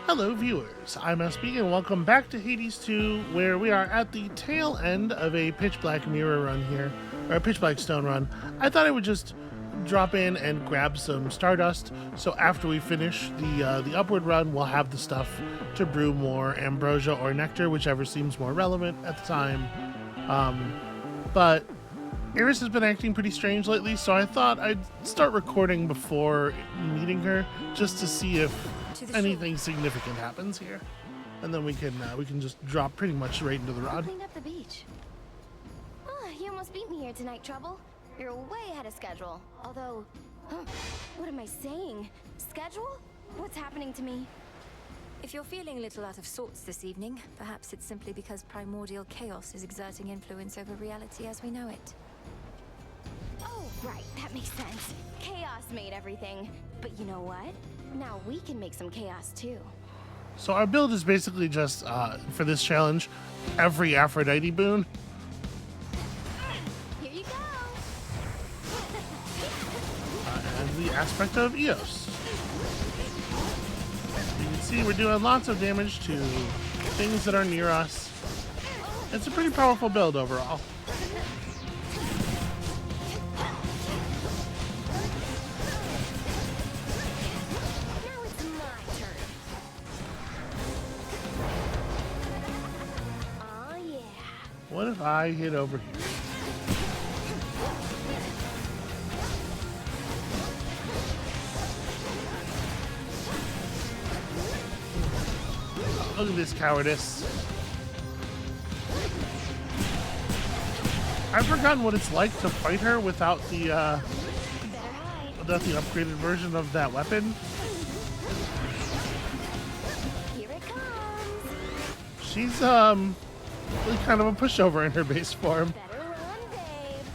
Hello viewers, I'm SB and welcome back to Hades 2, where we are at the tail end of a Pitch Black Mirror run here, or a Pitch Black Stone run. I thought I would just drop in and grab some Stardust, so after we finish the Upward run, we'll have the stuff to brew more Ambrosia or Nectar, whichever seems more relevant at the time. But Iris has been acting pretty strange lately, so I thought I'd start recording before meeting her, just to see if anything significant happens here, and then we can just drop pretty much right into the rod. Cleaned up the beach. Oh, you almost beat me here tonight, Trouble. You're way ahead of schedule. Although, what am I saying? Schedule? What's happening to me? If you're feeling a little out of sorts this evening, perhaps it's simply because primordial chaos is exerting influence over reality as we know it. Oh, right, that makes sense. Chaos made everything. But you know what? Now we can make some chaos too. So our build is basically just, for this challenge, every Aphrodite boon. Here you go! And the aspect of Eos. You can see we're doing lots of damage to things that are near us. It's a pretty powerful build overall. What if I hit over here? Look at this cowardice. I've forgotten what it's like to fight her without the upgraded version of that weapon. Here it comes. She's really kind of a pushover in her base form. Better run, babe.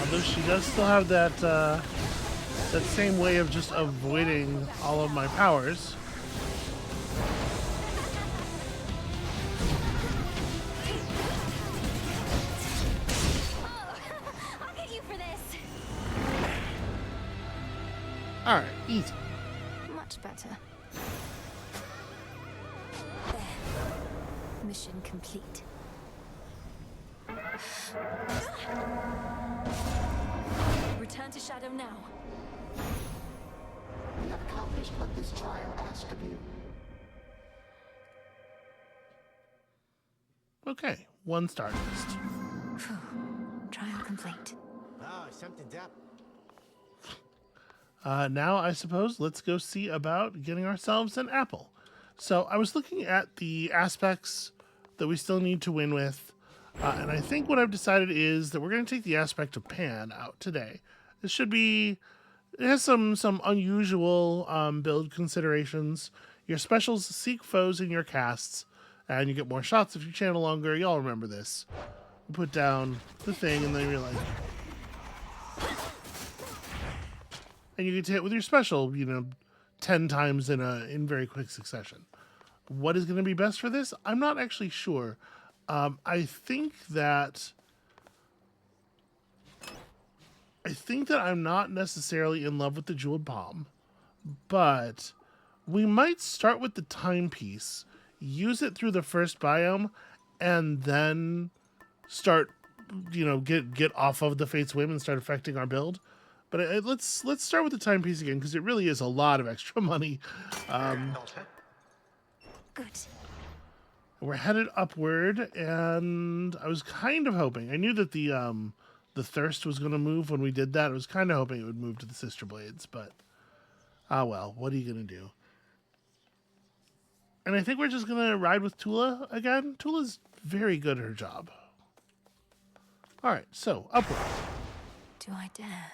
Although she does still have that that same way of just avoiding all of my powers. Alright, easy. Much better. There. Mission complete. Return to Shadow now. We have accomplished what this trial asked of you. Okay, one Stardust. Trial complete. Oh, something's up. Now, I suppose, let's go see about getting ourselves an apple. So I was looking at the aspects that we still need to win with, and I think what I've decided is that we're going to take the aspect of Pan out today. It has some unusual build considerations. Your specials seek foes in your casts, and you get more shots if you channel longer. Y'all remember this. You put down the thing, and then you're like... And you get to hit with your special, 10 times in very quick succession. What is going to be best for this? I'm not actually sure. I think that I'm not necessarily in love with the Jeweled Palm, but we might start with the timepiece, use it through the first biome, and then start, get off of the Fate's Whim and start affecting our build. But let's start with the timepiece again, because it really is a lot of extra money. Good. We're headed upward, and I was kind of hoping. I knew that the thirst was going to move when we did that. I was kind of hoping it would move to the Sister Blades, but well, what are you going to do? And I think we're just going to ride with Tula again. Tula's very good at her job. All right, so upward. Do I dare?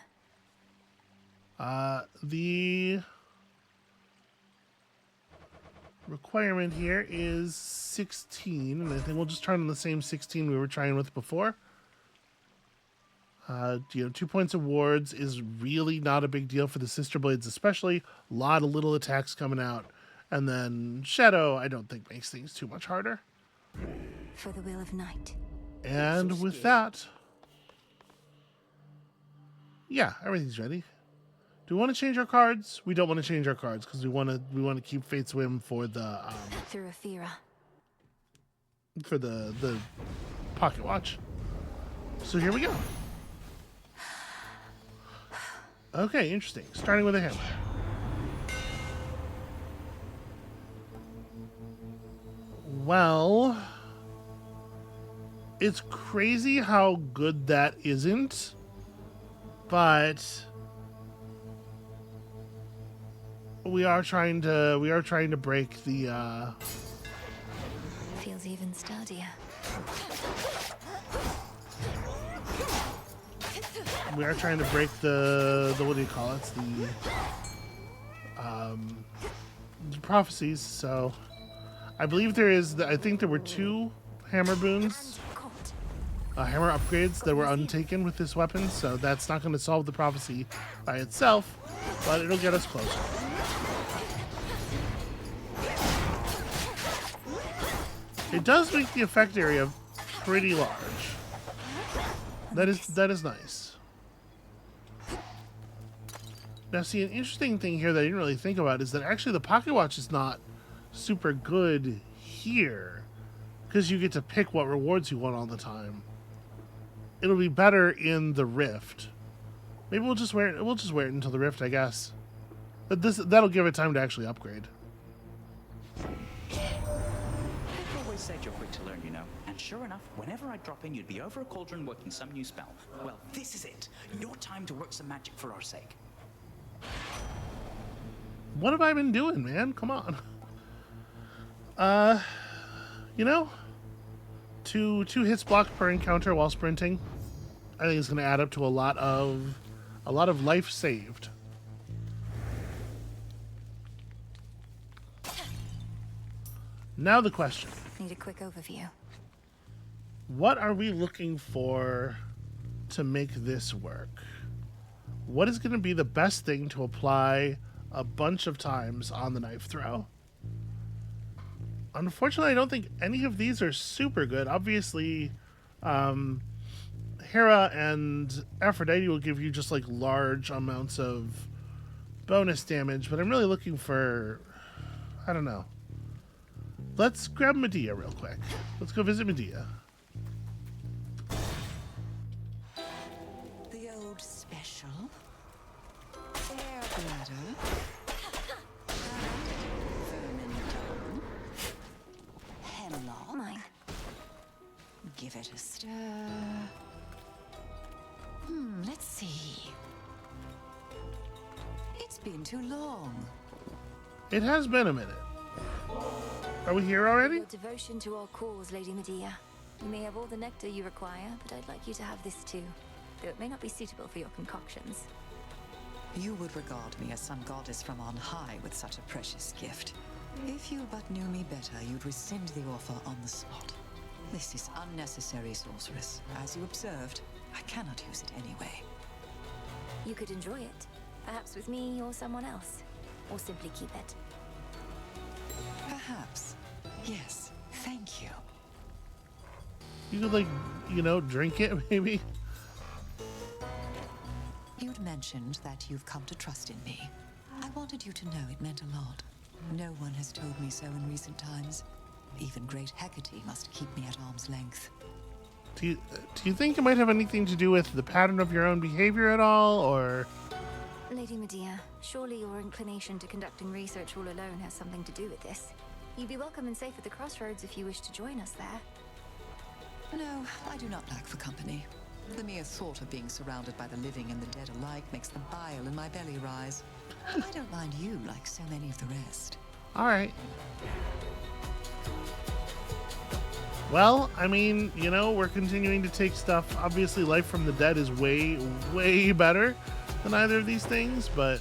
The requirement here is 16, and I think we'll just try on the same 16 we were trying with before. 2 points of wards is really not a big deal for the Sister Blades, especially. A lot of little attacks coming out. And then Shadow, I don't think makes things too much harder. For the will of night. And with that, yeah, everything's ready. Do we want to change our cards? We don't want to change our cards because we want to keep Fate's Whim for the Through Athera. the pocket watch. So here we go. Okay, interesting. Starting with a hammer. Well, it's crazy how good that isn't, but we are trying to break the Feels even sturdier. we are trying to break the what do you call it? The prophecies. So I believe I think there were 2 hammer boons, hammer upgrades that were untaken with this weapon. So that's not going to solve the prophecy by itself, but it'll get us closer. It does make the effect area pretty large. That is nice. Now, see, an interesting thing here that I didn't really think about is that actually the pocket watch is not super good here because you get to pick what rewards you want all the time. It'll be better in the Rift. Maybe we'll just wear it. We'll just wear it until the Rift, I guess. But that'll give it time to actually upgrade. People always said you're quick to learn, you know. And sure enough, whenever I drop in, you'd be over a cauldron working some new spell. Well, this is it. Your time to work some magic for our sake. What have I been doing, man? Come on. You know, two hits blocked per encounter while sprinting. I think it's going to add up to a lot of life saved. Now the question. Need a quick overview. What are we looking for to make this work? What is going to be the best thing to apply a bunch of times on the knife throw? Unfortunately, I don't think any of these are super good. Obviously, Hera and Aphrodite will give you just like large amounts of bonus damage, but I'm really looking for, I don't know. Let's grab Medea real quick. Let's go visit Medea. The old special. Air bladder. Vermin tongue. Hemlock. Mine. Give it a stir. Let's see. It's been too long. It has been a minute. Are we here already? Your devotion to our cause, Lady Medea. You may have all the nectar you require, but I'd like you to have this too, though it may not be suitable for your concoctions. You would regard me as some goddess from on high with such a precious gift. If you but knew me better, you'd rescind the offer on the spot. This is unnecessary, sorceress. As you observed, I cannot use it anyway. You could enjoy it, perhaps with me or someone else, or simply keep it. Perhaps. Yes, thank you. You could, like, you know, drink it, maybe? You'd mentioned that you've come to trust in me. I wanted you to know it meant a lot. No one has told me so in recent times. Even great Hecate must keep me at arm's length. Do you think it might have anything to do with the pattern of your own behavior at all, or? Lady Medea, surely your inclination to conducting research all alone has something to do with this. You'd be welcome and safe at the crossroads if you wish to join us there. No, I do not lack for company. The mere thought of being surrounded by the living and the dead alike makes the bile in my belly rise. I don't mind you like so many of the rest. All right. Well, I mean, you know, we're continuing to take stuff. Obviously, Life from the Dead is way, way better than either of these things, but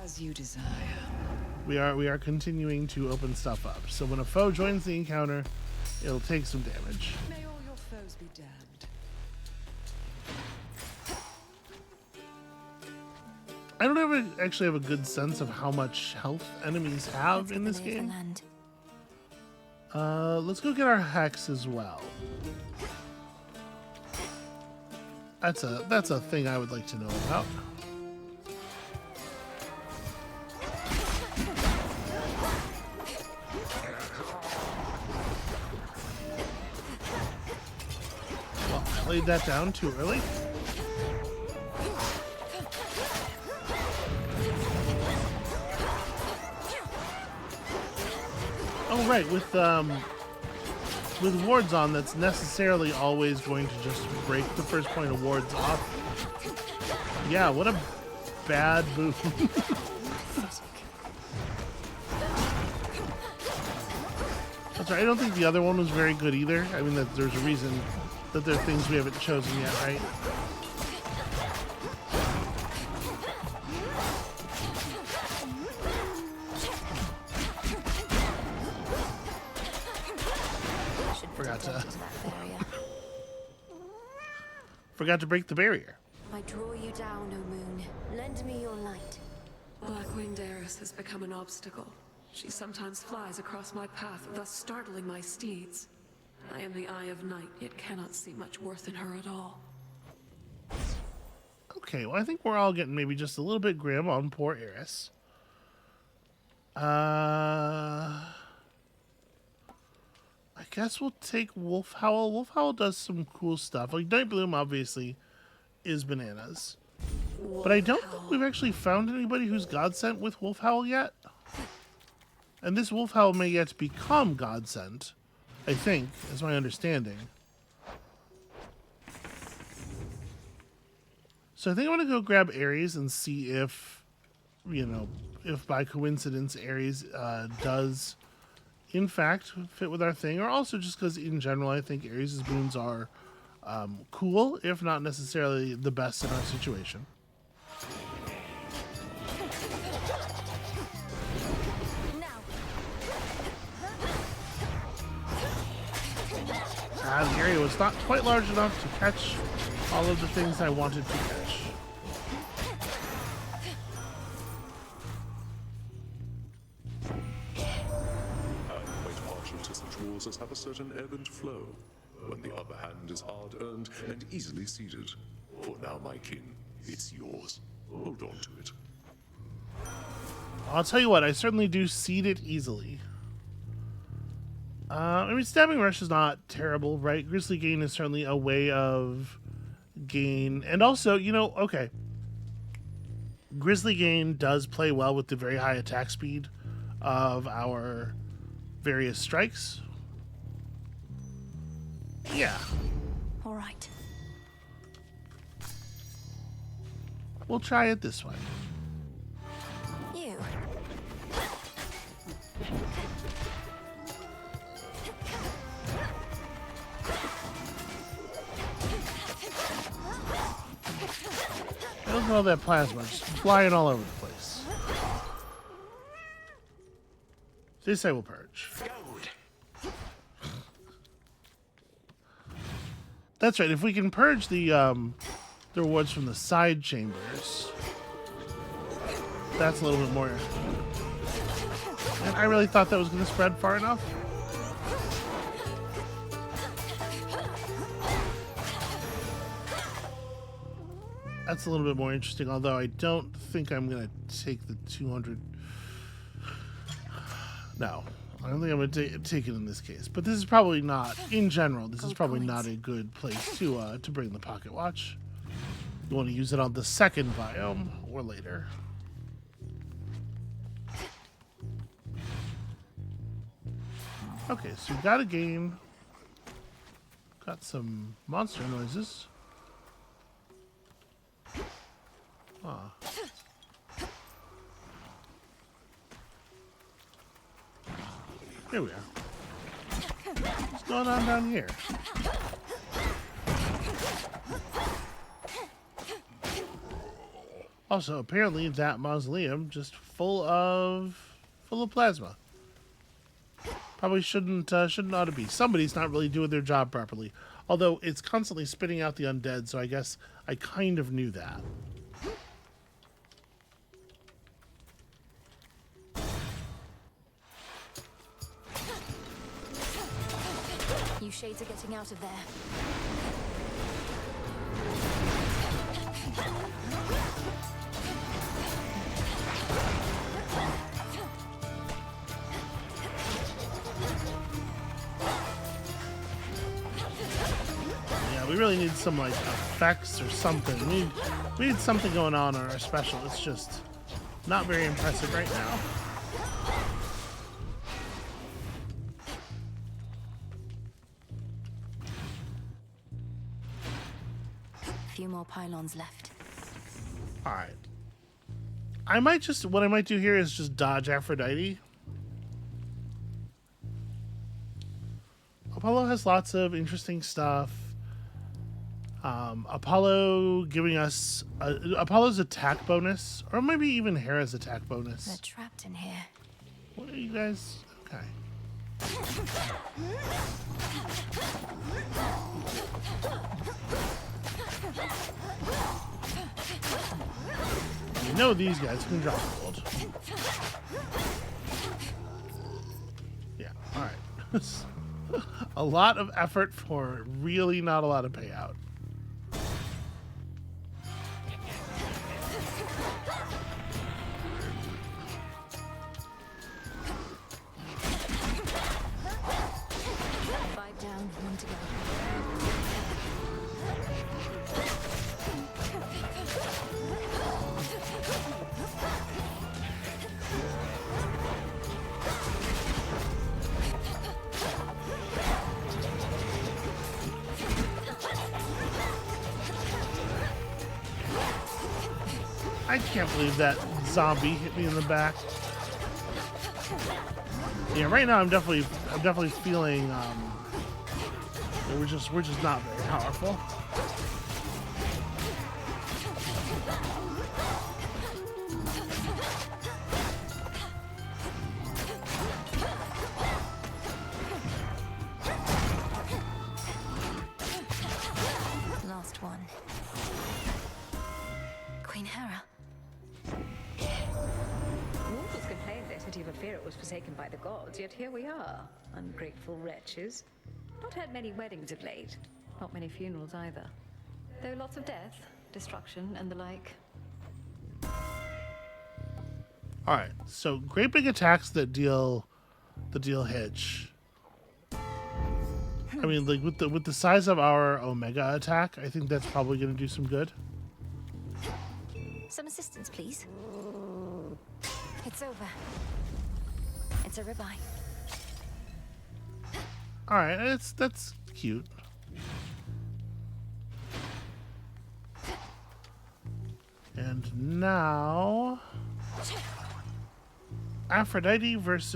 As you desire. we are continuing to open stuff up. So when a foe joins the encounter, it'll take some damage. May all your foes be damned. I don't actually have a good sense of how much health enemies have Let's in get this the lay of the game. land. Let's go get our hex as well. That's a thing I would like to know about. Well, I laid that down too early. Oh right, with wards on, that's necessarily always going to just break the first point of wards off. Yeah, what a bad move. That's right, I don't think the other one was very good either. I mean, there's a reason that there are things we haven't chosen yet, right? Forgot to break the barrier. I draw you down, O moon. Lend me your light. Black-winged Eris has become an obstacle. She sometimes flies across my path, thus startling my steeds. I am the Eye of Night, yet cannot see much worth in her at all. Okay, well I think we're all getting maybe just a little bit grim on poor Eris. I guess we'll take Wolf Howl. Wolf Howl does some cool stuff. Like, Night Bloom, obviously, is bananas. But I don't think we've actually found anybody who's God Sent with Wolf Howl yet. And this Wolf Howl may yet become God Sent, I think, is my understanding. So I think I want to go grab Ares and see if, you know, if by coincidence Ares does in fact fit with our thing, or also just because in general I think Ares' boons are cool, if not necessarily the best in our situation. The area was not quite large enough to catch all of the things I wanted to catch. As have a certain ebb and flow, when the upper hand is hard-earned and easily ceded. For now, my kin, it's yours. Hold on to it. I'll tell you what, I certainly do cede it easily. I mean, Stabbing Rush is not terrible, right? Grizzly Gain is certainly a way of gain. And also, you know, okay. Grizzly Gain does play well with the very high attack speed of our various strikes. Yeah. All right. We'll try it this way. You. I don't know that plasma just flying all over the place. This I will purge. That's right. If we can purge the rewards from the side chambers, that's a little bit more. And I really thought that was going to spread far enough. That's a little bit more interesting, although I don't think I'm going to take the 200. No. I don't think I'm going to take it in this case. But this is probably not, in general, this is probably not a good place to bring the pocket watch. You want to use it on the second biome or later. Okay, so we got a game. Got some monster noises. Ah. Here we are. What's going on down here? Also, apparently that mausoleum just full of plasma. Probably shouldn't ought to be. Somebody's not really doing their job properly. Although it's constantly spitting out the undead, so I guess I kind of knew that. You shades are getting out of there. Yeah, we really need some like effects or something. We need something going on our special. It's just not very impressive right now. A few more pylons left. All right. What I might do here is just dodge Aphrodite. Apollo has lots of interesting stuff. Apollo giving us Apollo's attack bonus, or maybe even Hera's attack bonus. They're trapped in here. What are you guys? Okay. You know these guys can drop gold. Yeah, alright. A lot of effort for really not a lot of payout. Five down, one to go. I can't believe that zombie hit me in the back. Yeah, right now I'm definitely feeling that we're just not very powerful. Last one. Queen Hera. Mortals complained their city of Aphira was forsaken by the gods, yet here we are, ungrateful wretches. Not had many weddings of late, not many funerals either. Though lots of death, destruction, and the like. All right, so great big attacks that deal hitch. I mean, like with the size of our Omega attack, I think that's probably going to do some good. Some assistance, please. It's over. It's a ribeye. All right, that's cute. And now Aphrodite versus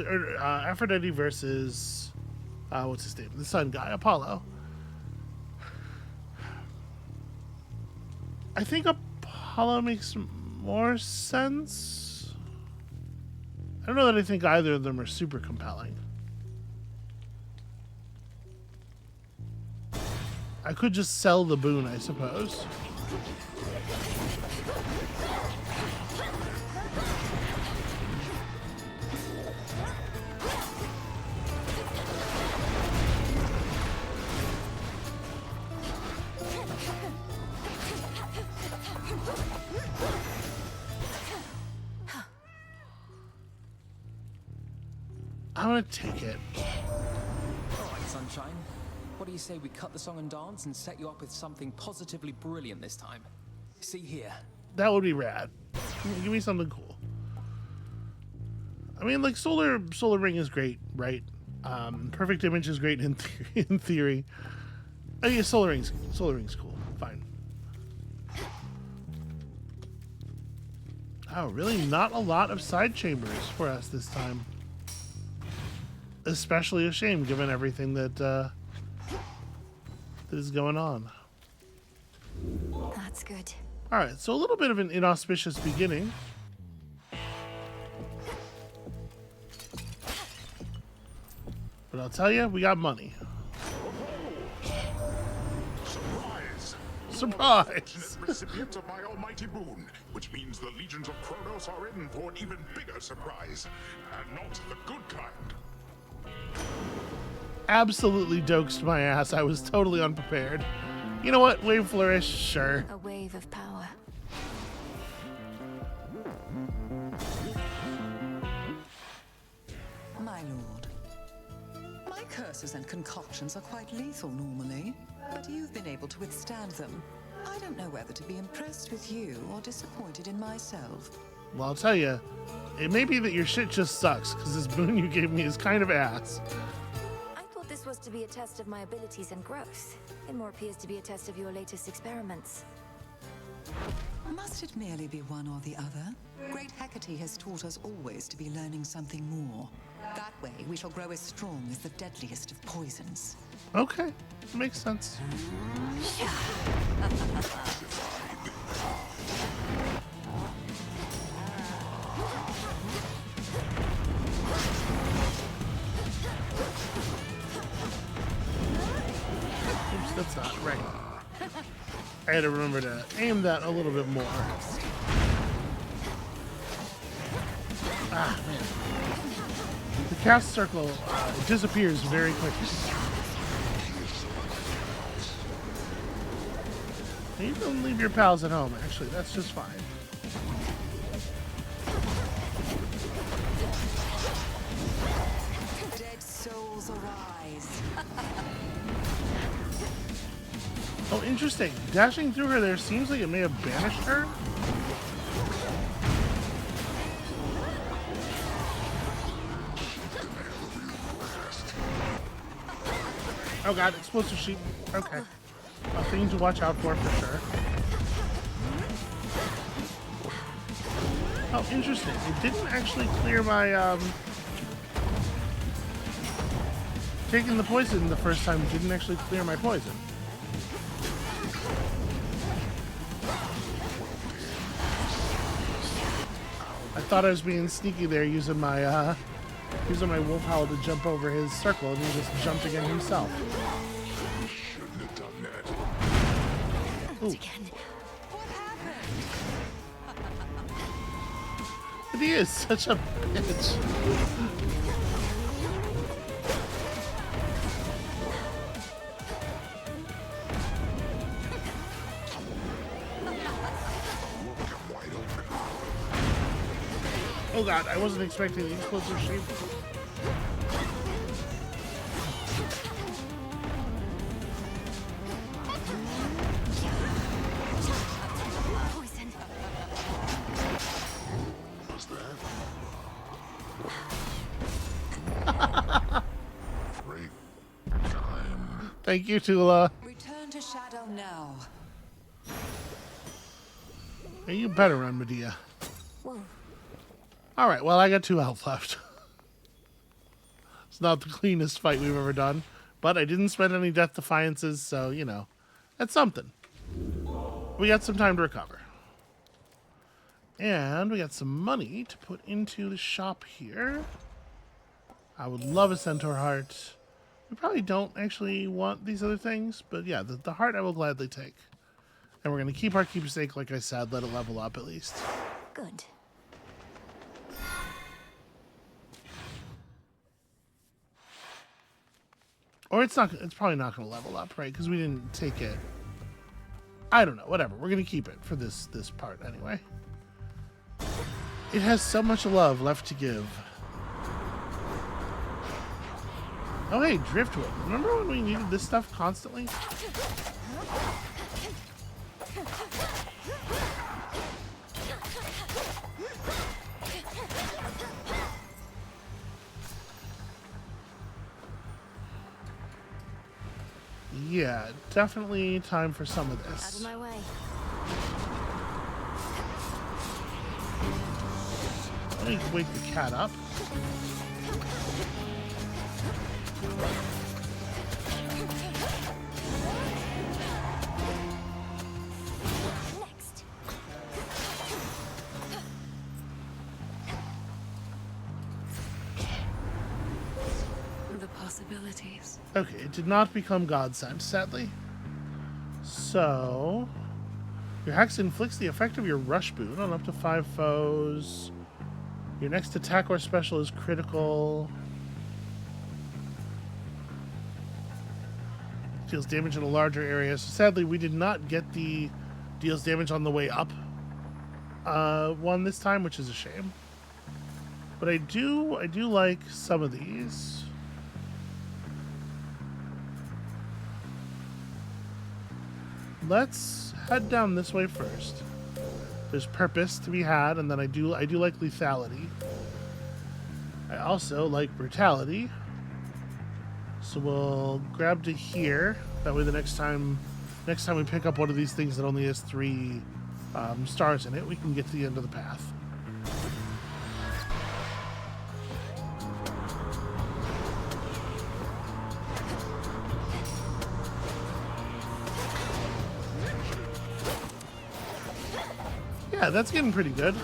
what's his name? The sun guy, Apollo. I think Apollo makes more sense. I don't know that I think either of them are super compelling. I could just sell the boon, I suppose. I'm gonna take it. All right, sunshine. What do you say we cut the song and dance and set you up with something positively brilliant this time? See here. That would be rad. Give me something cool. I mean, like Solar Ring is great, right? Perfect Image is great in theory. Oh yeah, Solar Ring's cool. Fine. Oh, really? Not a lot of side chambers for us this time. Especially a shame, given everything that is going on. That's good. All right, so a little bit of an inauspicious beginning. But I'll tell you, we got money. Surprise! Surprise! Recipients of my almighty boon, which means the legions of Chronos are in for an even bigger surprise, and not the good kind. absolutely doked my ass. I was totally unprepared. You know what? Wave Flourish, sure. A wave of power. My lord, my curses and concoctions are quite lethal normally, but you've been able to withstand them. I don't know whether to be impressed with you or disappointed in myself. Well, I'll tell you, it may be that your shit just sucks, because this boon you gave me is kind of ass. I thought this was to be a test of my abilities and growth. It more appears to be a test of your latest experiments. Must it merely be one or the other? Great Hecate has taught us always to be learning something more. That way, we shall grow as strong as the deadliest of poisons. Okay, makes sense. Oops, that's not right. I had to remember to aim that a little bit more. Ah, man. The cast circle disappears very quickly. You can leave your pals at home, actually. That's just fine. Dead souls arise. Oh, interesting. Dashing through her there seems like it may have banished her. Oh god, explosive sheep. Okay. A thing to watch out for sure. Oh, interesting. It didn't actually clear my, taking the poison the first time didn't actually clear my poison. I thought I was being sneaky there using my wolf howl to jump over his circle, and he just jumped again himself. Shouldn't have done that. Ooh. But he is such a bitch. Oh god, I wasn't expecting the explosive sheep. Poison. What's that? Great time. Thank you, Tula. Return to Shadow now. Hey, you better run, Medea. Whoa. Alright, well, I got 2 health left. It's not the cleanest fight we've ever done, but I didn't spend any death defiances, so, you know, that's something. We got some time to recover. And we got some money to put into the shop here. I would love a centaur heart. We probably don't actually want these other things, but yeah, the heart I will gladly take. And we're going to keep our keepsake, like I said, let it level up at least. Good. Or it's probably not going to level up, right? Because we didn't take it. I don't know, whatever. We're going to keep it for this part anyway. It has so much love left to give. Oh, hey, Driftwood. Remember when we needed this stuff constantly? Yeah, definitely time for some of Out of this. my way. Let me wake the cat up. Next. The possibilities. Okay, it did not become godsend, sadly. So, your hex inflicts the effect of your rush boon on up to 5 foes. Your next attack or special is critical. Deals damage in a larger area. So sadly, we did not get the deals damage on the way up one this time, which is a shame. But I do like some of these. Let's head down this way first. There's purpose to be had, and then I do like lethality. I also like brutality. So we'll grab to here. That way the next time we pick up one of these things that only has 3 stars in it, we can get to the end of the path. Yeah, that's getting pretty good.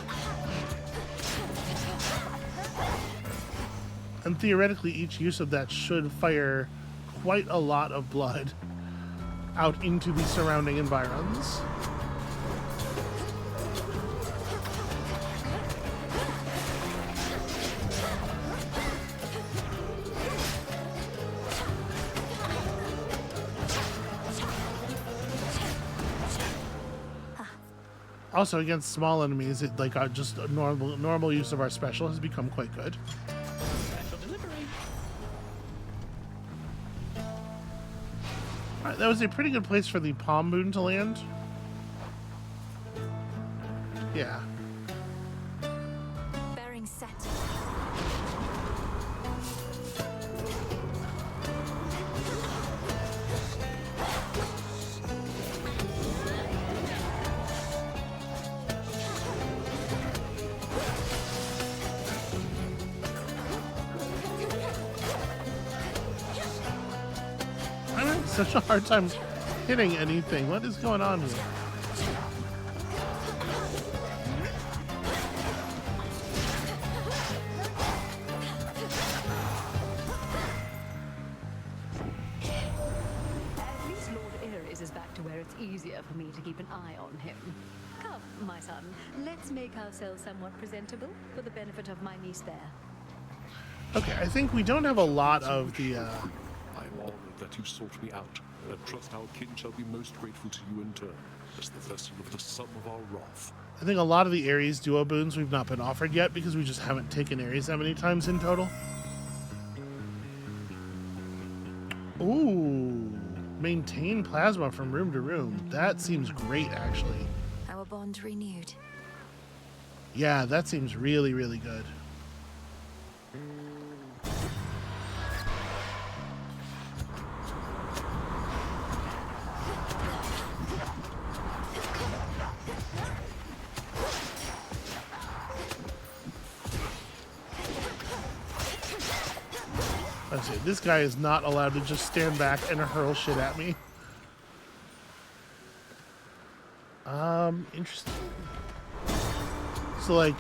And theoretically, each use of that should fire quite a lot of blood out into the surrounding environs. Also, against small enemies, it just a normal use of our special has become quite good. Special delivery. Alright, that was a pretty good place for the palm moon to land. Yeah. Bearing set. I'm having such a hard time hitting anything. What is going on here? At least Lord Ares is back to where it's easier for me to keep an eye on him. Come, my son, let's make ourselves somewhat presentable for the benefit of my niece there. Okay, I think we don't have a lot of the, I am honored that you sought me out, and trust our kin shall be most grateful to you in turn, as the vessel of the sum of our wrath. I think a lot of the Ares duo boons we've not been offered yet because we just haven't taken Ares that many times in total. Ooh, maintain plasma from room to room. That seems great, actually. Our bond renewed. Yeah, that seems really, really good. Let's see, this guy is not allowed to just stand back and hurl shit at me. Interesting. So, like,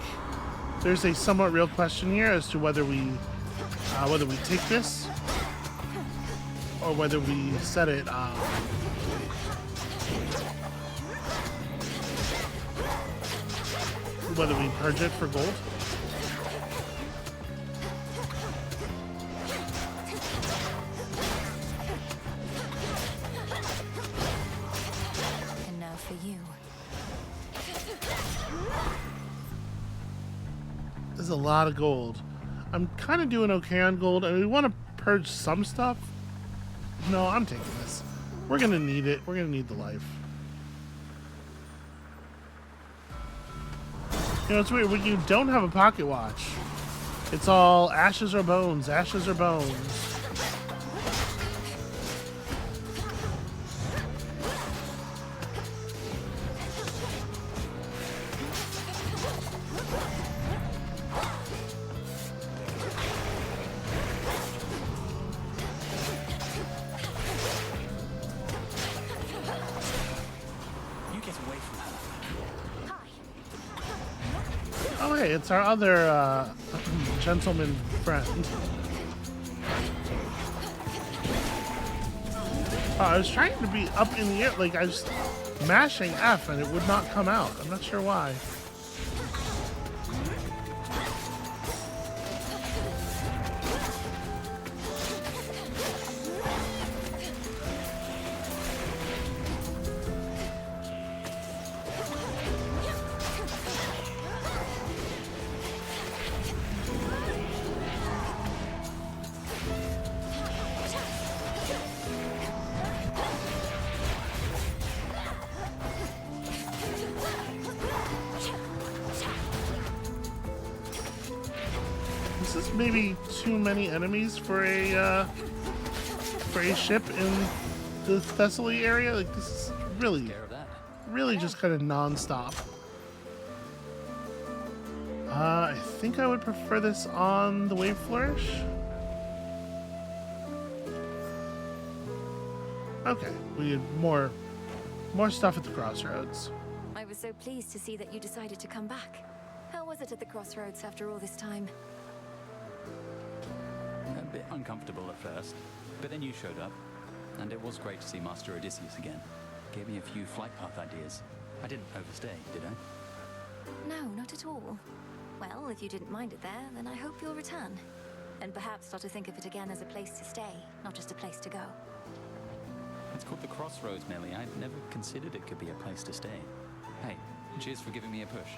there's a somewhat real question here as to whether we take this or whether we set it. Whether we purge it for gold. And now for you. There's a lot of gold. I'm kind of doing okay on gold. I mean, we want to purge some stuff. No, I'm taking this. We're going to need it. We're going to need the life. You know, it's weird. When you don't have a pocket watch, it's all ashes or bones, ashes or bones. You get away from her. Oh, hey, it's our other gentleman friend. I was trying to be up in the air, like I was mashing F and it would not come out. I'm not sure why. this is maybe too many enemies for a ship in the Thessaly area. Like, this is really just kind of non-stop. I think I would prefer this on the Wave Flourish. Okay, we need more stuff at the crossroads. I was so pleased to see that you decided to come back. How was it at the crossroads after all this time? A bit uncomfortable at first, but then you showed up, and it was great to see Master Odysseus again. Gave me a few flight path ideas. I didn't overstay, did I? No, not at all. Well, if you didn't mind it there, then I hope you'll return. And perhaps start to think of it again as a place to stay, not just a place to go. It's called the Crossroads, Millie. I'd never considered it could be a place to stay. Hey, cheers for giving me a push.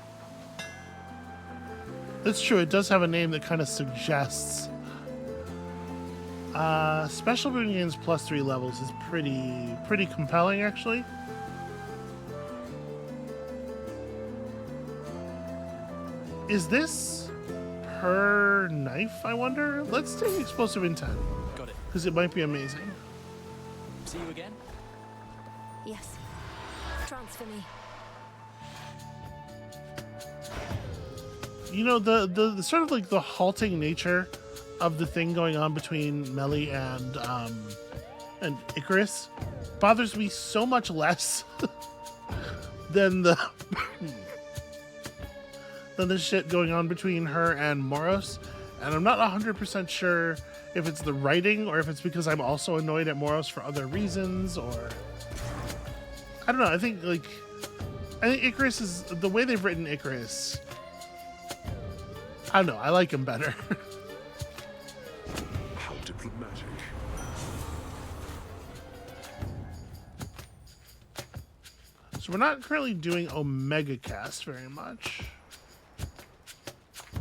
That's true, it does have a name that kind of suggests. Special boon gains +3 levels is pretty compelling, actually. Is this per knife, I wonder? Let's take explosive intent. Got it. Because it might be amazing. See you again? Yes. Transfer me. You know, the sort of like the halting nature of the thing going on between Melly and Icarus bothers me so much less than the shit going on between her and Moros. And I'm not 100% sure if it's the writing or if it's because I'm also annoyed at Moros for other reasons, or I don't know. I think Icarus is the way they've written Icarus. I don't know. I like him better. How diplomatic. So we're not currently doing Omega Cast very much.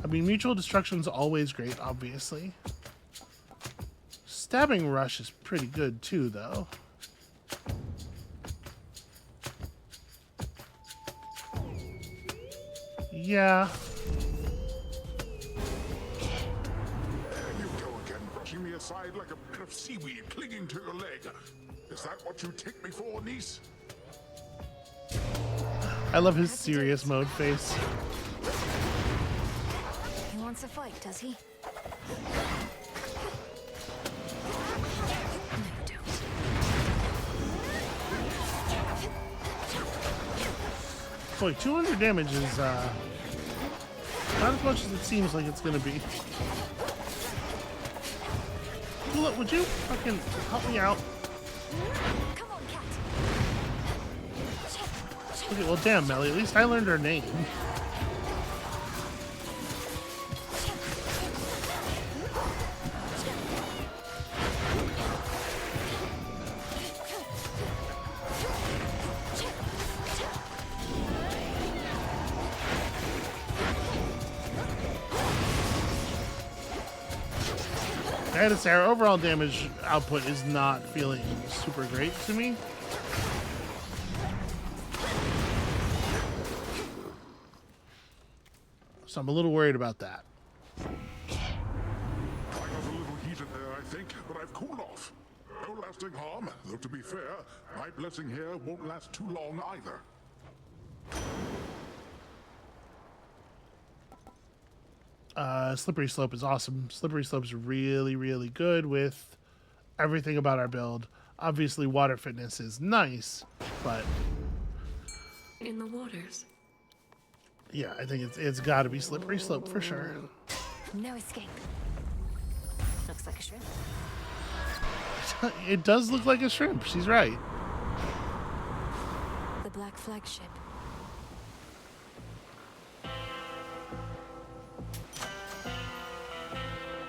I mean, Mutual Destruction's always great, obviously. Stabbing Rush is pretty good too, though. Yeah. There you go again, brushing me aside like a bit of seaweed clinging to your leg. Is that what you take me for, niece? I love his serious mode face. He wants a fight, does he? Boy, 200 damage is not as much as it seems like it's gonna be. Look, would you fucking help me out? Come on, cat. Okay, well, damn, Melly. At least I learned her name. I had to say, our overall damage output is not feeling super great to me. So I'm a little worried about that. I got a little heated there, I think, but I've cooled off. No lasting harm, though to be fair, my blessing here won't last too long either. Slippery Slope is awesome. Slippery Slope's really, really good with everything about our build. Obviously, Water Fitness is nice, but In the waters. yeah, I think it's got to be Slippery Slope for sure. No escape. Looks like a shrimp. It does look like a shrimp. She's right. The Black Flagship.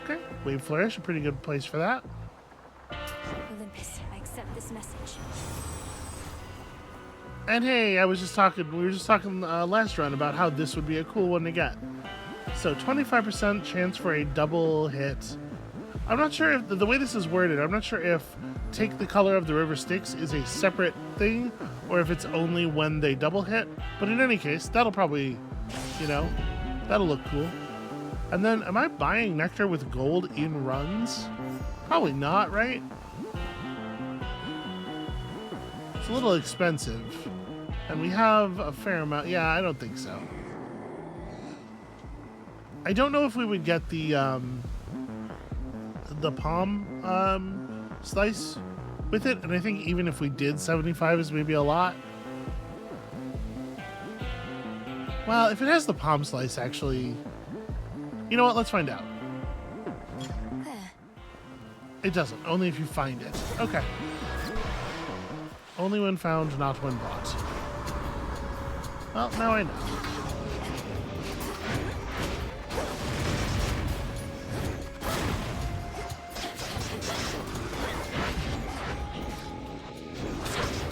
Okay, Wave Flourish, a pretty good place for that. Olympus, I accept this message. And hey, we were just talking last run about how this would be a cool one to get. So 25% chance for a double hit. I'm not sure if the way this is worded, I'm not sure if Take the Color of the River Styx is a separate thing or if it's only when they double hit. But in any case, that'll probably, that'll look cool. And then, am I buying nectar with gold in runs? Probably not, right? It's a little expensive. And we have a fair amount. Yeah, I don't think so. I don't know if we would get the palm slice with it. And I think even if we did, 75 is maybe a lot. Well, if it has the palm slice, actually... You know what? Let's find out. It doesn't. Only if you find it. Okay. Only when found, not when bought. Well, now I know.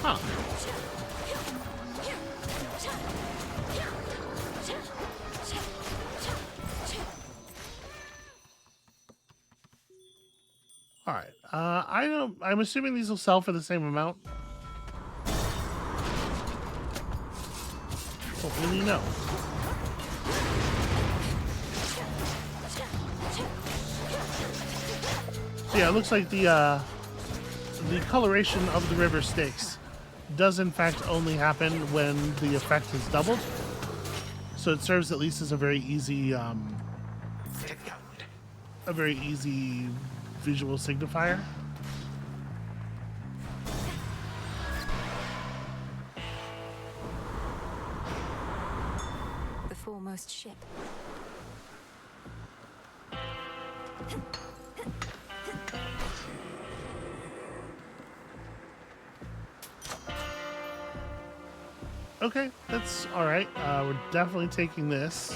Huh. All right. I'm assuming these will sell for the same amount. Don't really know. So yeah, it looks like the coloration of the river Styx does in fact only happen when the effect is doubled. So it serves at least as a very easy visual signifier. The foremost ship. Okay, that's all right. We're definitely taking this.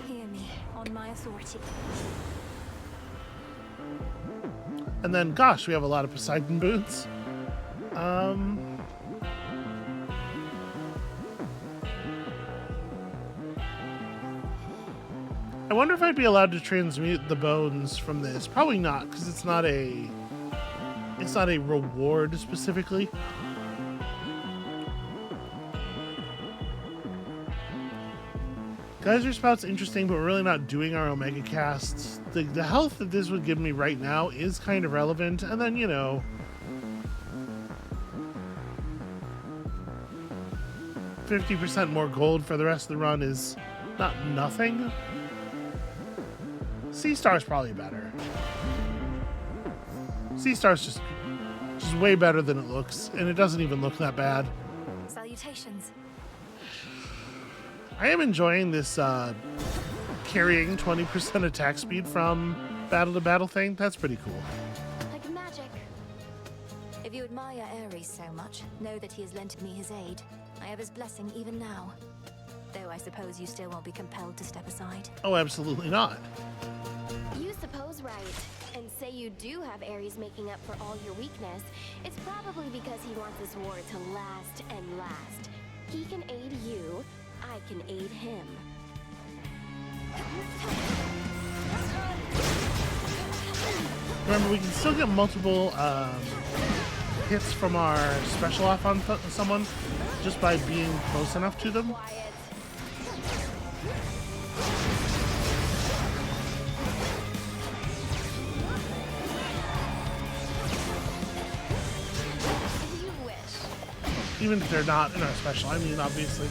Hear me, on my authority. And then, gosh, we have a lot of Poseidon boots. I wonder if I'd be allowed to transmute the bones from this. Probably not, because it's not a reward specifically. Geyser Spout's interesting, but we're really not doing our Omega casts. The health that this would give me right now is kind of relevant, and then, you know... 50% more gold for the rest of the run is not nothing. Sea Star's probably better. Sea Star's just way better than it looks, and it doesn't even look that bad. Salutations. I am enjoying this carrying 20% attack speed from battle to battle thing. That's pretty cool. Like magic. If you admire Ares so much, know that he has lent me his aid. I have his blessing even now. Though I suppose you still won't be compelled to step aside. Oh, absolutely not. You suppose right, and say you do have Ares making up for all your weakness. It's probably because he wants this war to last and last. He can aid you, I can aid him. Remember, we can still get multiple hits from our special off on someone just by being close enough to them. Even if they're not in our special, I mean, obviously.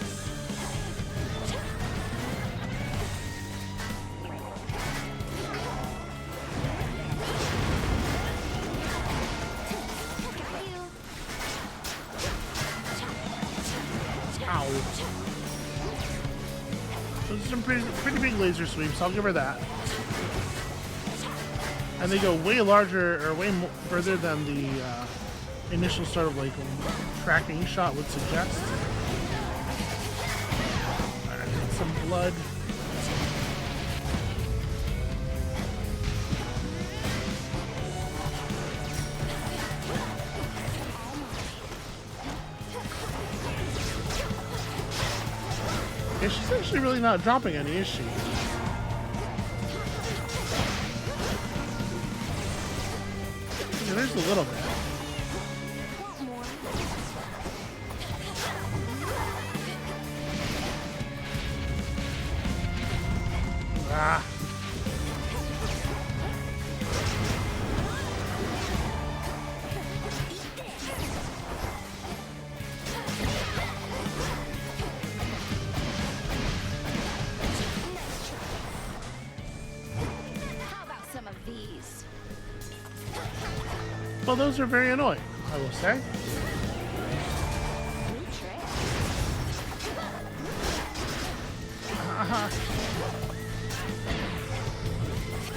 Ow. Those are some pretty big laser sweeps, I'll give her that. And they go way larger, or way further than the initial sort of like tracking shot would suggest. Alright, get some blood. Yeah, she's actually really not dropping any, is she? Yeah, there's a little bit. Ah. How about some of these? Well, those are very annoying, I will say. New trick.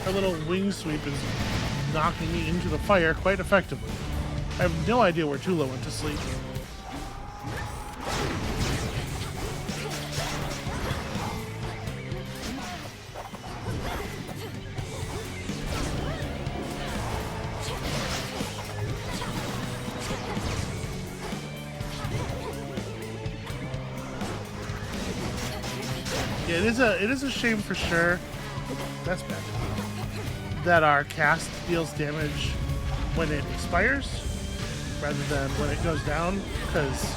Her little wing sweep is knocking me into the fire quite effectively. I have no idea where Tula went to sleep. Yeah, it is a shame for sure. That's bad. That our cast deals damage when it expires rather than when it goes down, because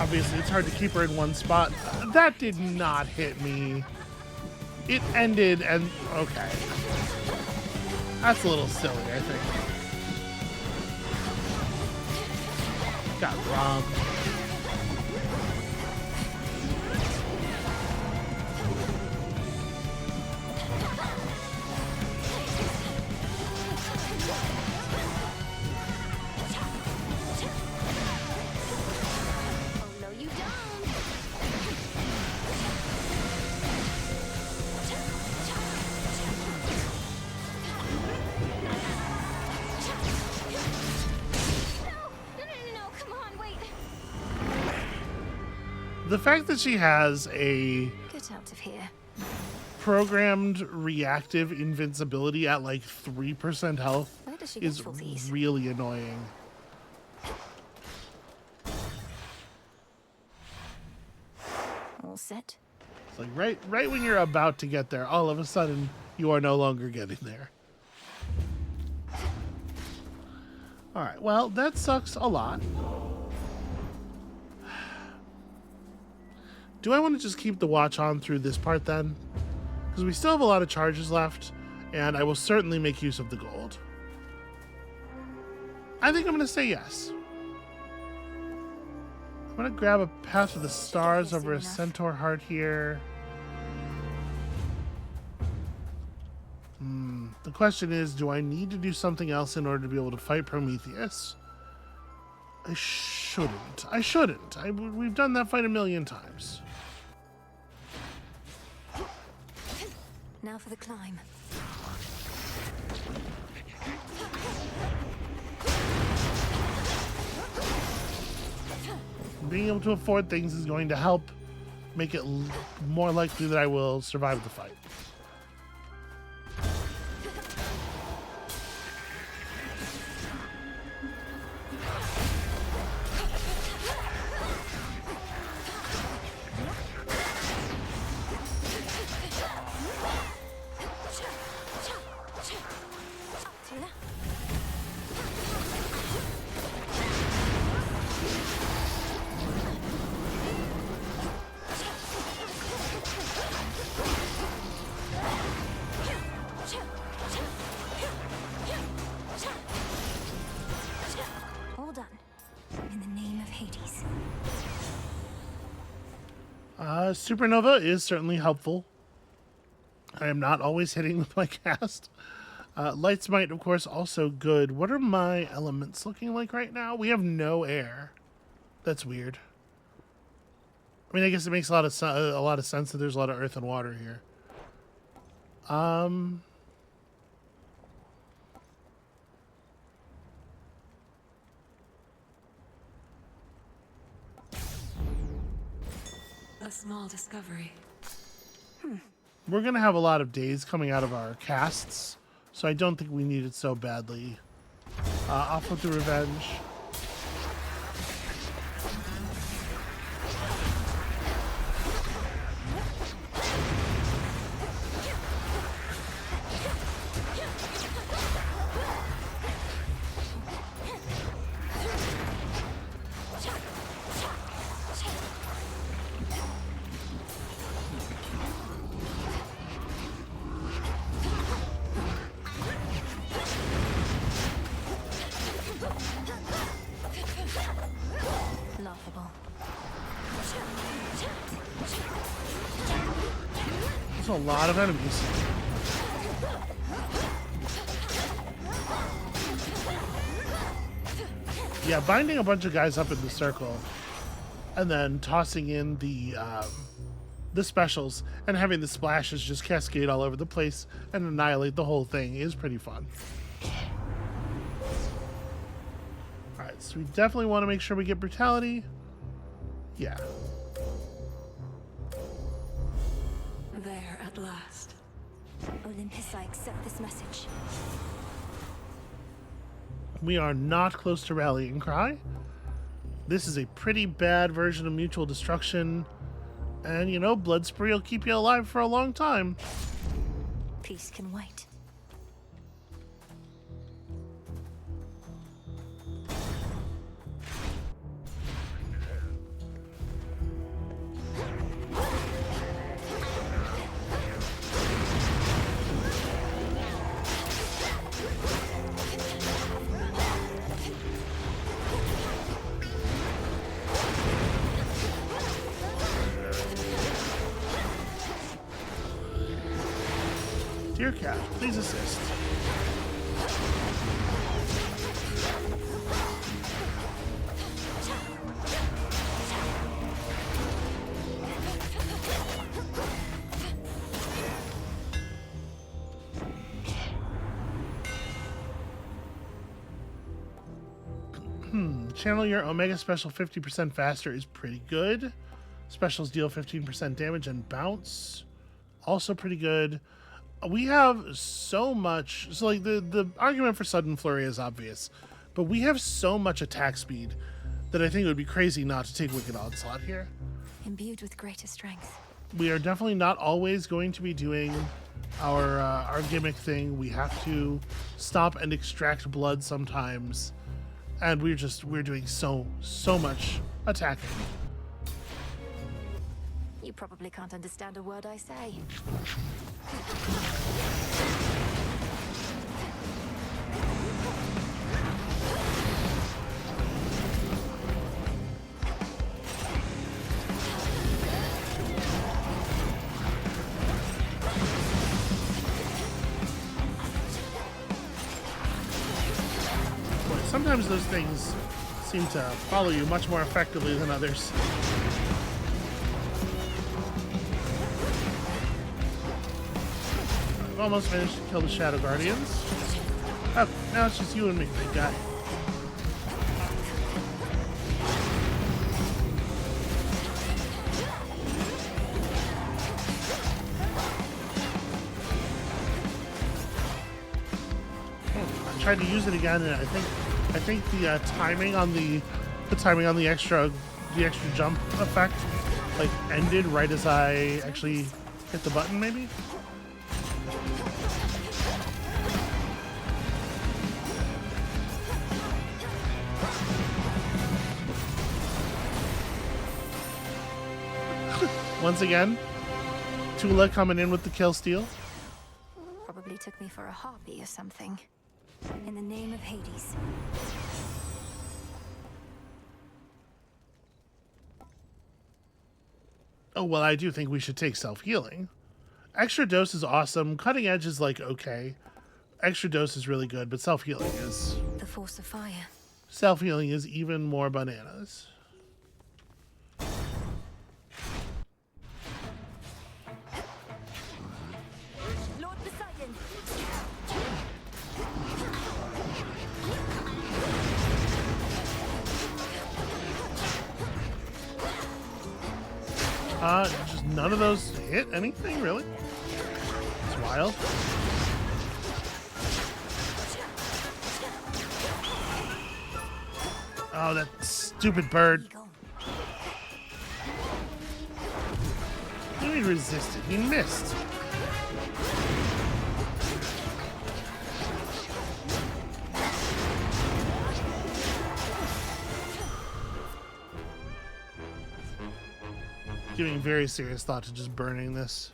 obviously it's hard to keep her in one spot. That did not hit me. It ended and okay. That's a little silly, I think. Got robbed. Oh no, you don't. No, come on, wait. The fact that she has a Get out of here. programmed reactive invincibility at like 3% health Where does she get is all these? really annoying. All set. It's like right when you're about to get there, all of a sudden you are no longer getting there. All right, well, that sucks a lot. Do I want to just keep the watch on through this part then? Because we still have a lot of charges left, and I will certainly make use of the gold. I think I'm going to say yes. I'm going to grab a Path of the Stars over a Centaur Heart here. The question is, do I need to do something else in order to be able to fight Prometheus? I shouldn't. We've done that fight a million times. Now for the climb. Being able to afford things is going to help make it more likely that I will survive the fight. All done. In the name of Hades. Supernova is certainly helpful. I am not always hitting with my cast. Light Smite, of course, also good. What are my elements looking like right now? We have no air. That's weird. I mean, I guess it makes a lot of sense that there's a lot of earth and water here. A small discovery. We're going to have a lot of days coming out of our casts, so I don't think we need it so badly. Off with the revenge. There's a lot of enemies. Yeah, binding a bunch of guys up in the circle and then tossing in the specials and having the splashes just cascade all over the place and annihilate the whole thing is pretty fun. Alright, so we definitely want to make sure we get brutality. Yeah. There at last. Olympus, I accept this message. We are not close to rallying cry. This is a pretty bad version of mutual destruction. And, you know, blood spree will keep you alive for a long time. Peace can wait. Dear Cat, please assist. Channel your Omega special 50% faster is pretty good. Specials deal 15% damage and bounce. Also pretty good. We have so much, so like the argument for sudden flurry is obvious, but we have so much attack speed that I think it would be crazy not to take Wicked Onslaught here. Imbued with greater strength. We are definitely not always going to be doing our gimmick thing. We have to stop and extract blood sometimes, and we're doing so much attacking. You probably can't understand a word I say. Boy, sometimes those things seem to follow you much more effectively than others. Almost managed to kill the Shadow Guardians. Oh, now it's just you and me, big guy. I tried to use it again, and I think the timing on the extra jump effect like ended right as I actually hit the button, maybe. Once again, Tula coming in with the kill steal. Probably took me for a harpy or something. In the name of Hades. Oh, well, I do think we should take self-healing. Extra dose is awesome. Cutting edge is like okay. Extra dose is really good, but self-healing is... The force of fire. Self-healing is even more bananas. Just none of those hit anything, really? It's wild. Oh, that stupid bird. He resisted. He missed. Giving very serious thought to just burning this.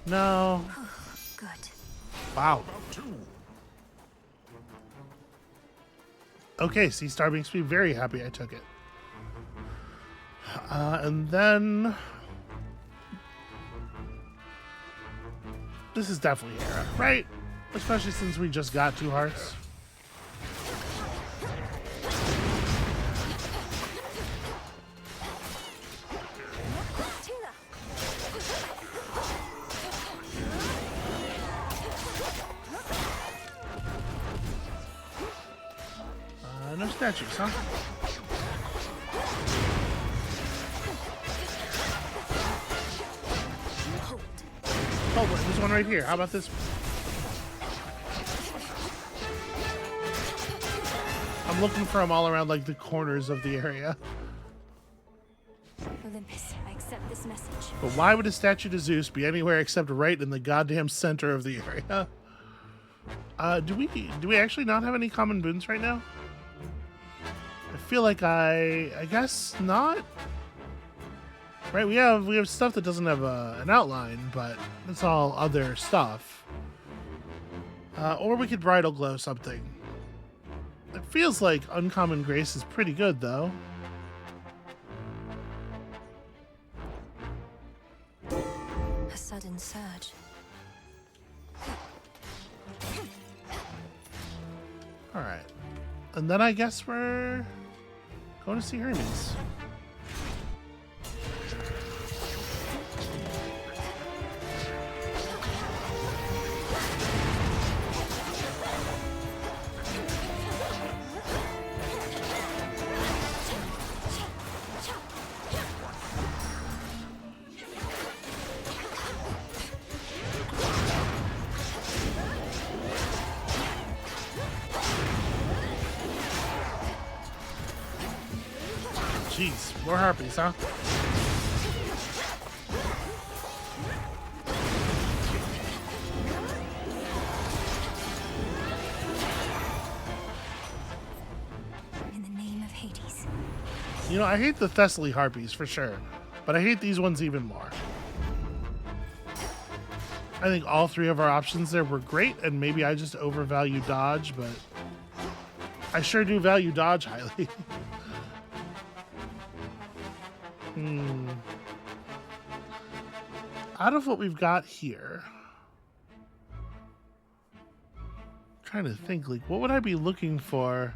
No. Good. Wow. Okay, Sea Star makes me very happy I took it. And then This is definitely Hera, right? Especially since we just got 2 hearts. No statues, huh? Oh, wait, there's one right here. How about this one? I'm looking for them all around, like, the corners of the area. Olympus, I accept this message. But why would a statue to Zeus be anywhere except right in the goddamn center of the area? Do we actually not have any common boons right now? I feel like I guess not. Right, we have stuff that doesn't have an outline, but it's all other stuff. Or we could bridal glow something. It feels like Uncommon Grace is pretty good, though. A sudden surge. Alright. And then I guess we're going to see Hermes. Jeez, more harpies, huh? In the name of Hades. You know, I hate the Thessaly harpies for sure, but I hate these ones even more. I think all 3 of our options there were great, and maybe I just overvalue dodge, but I sure do value dodge highly. Out of what we've got here, I'm trying to think, like, what would I be looking for?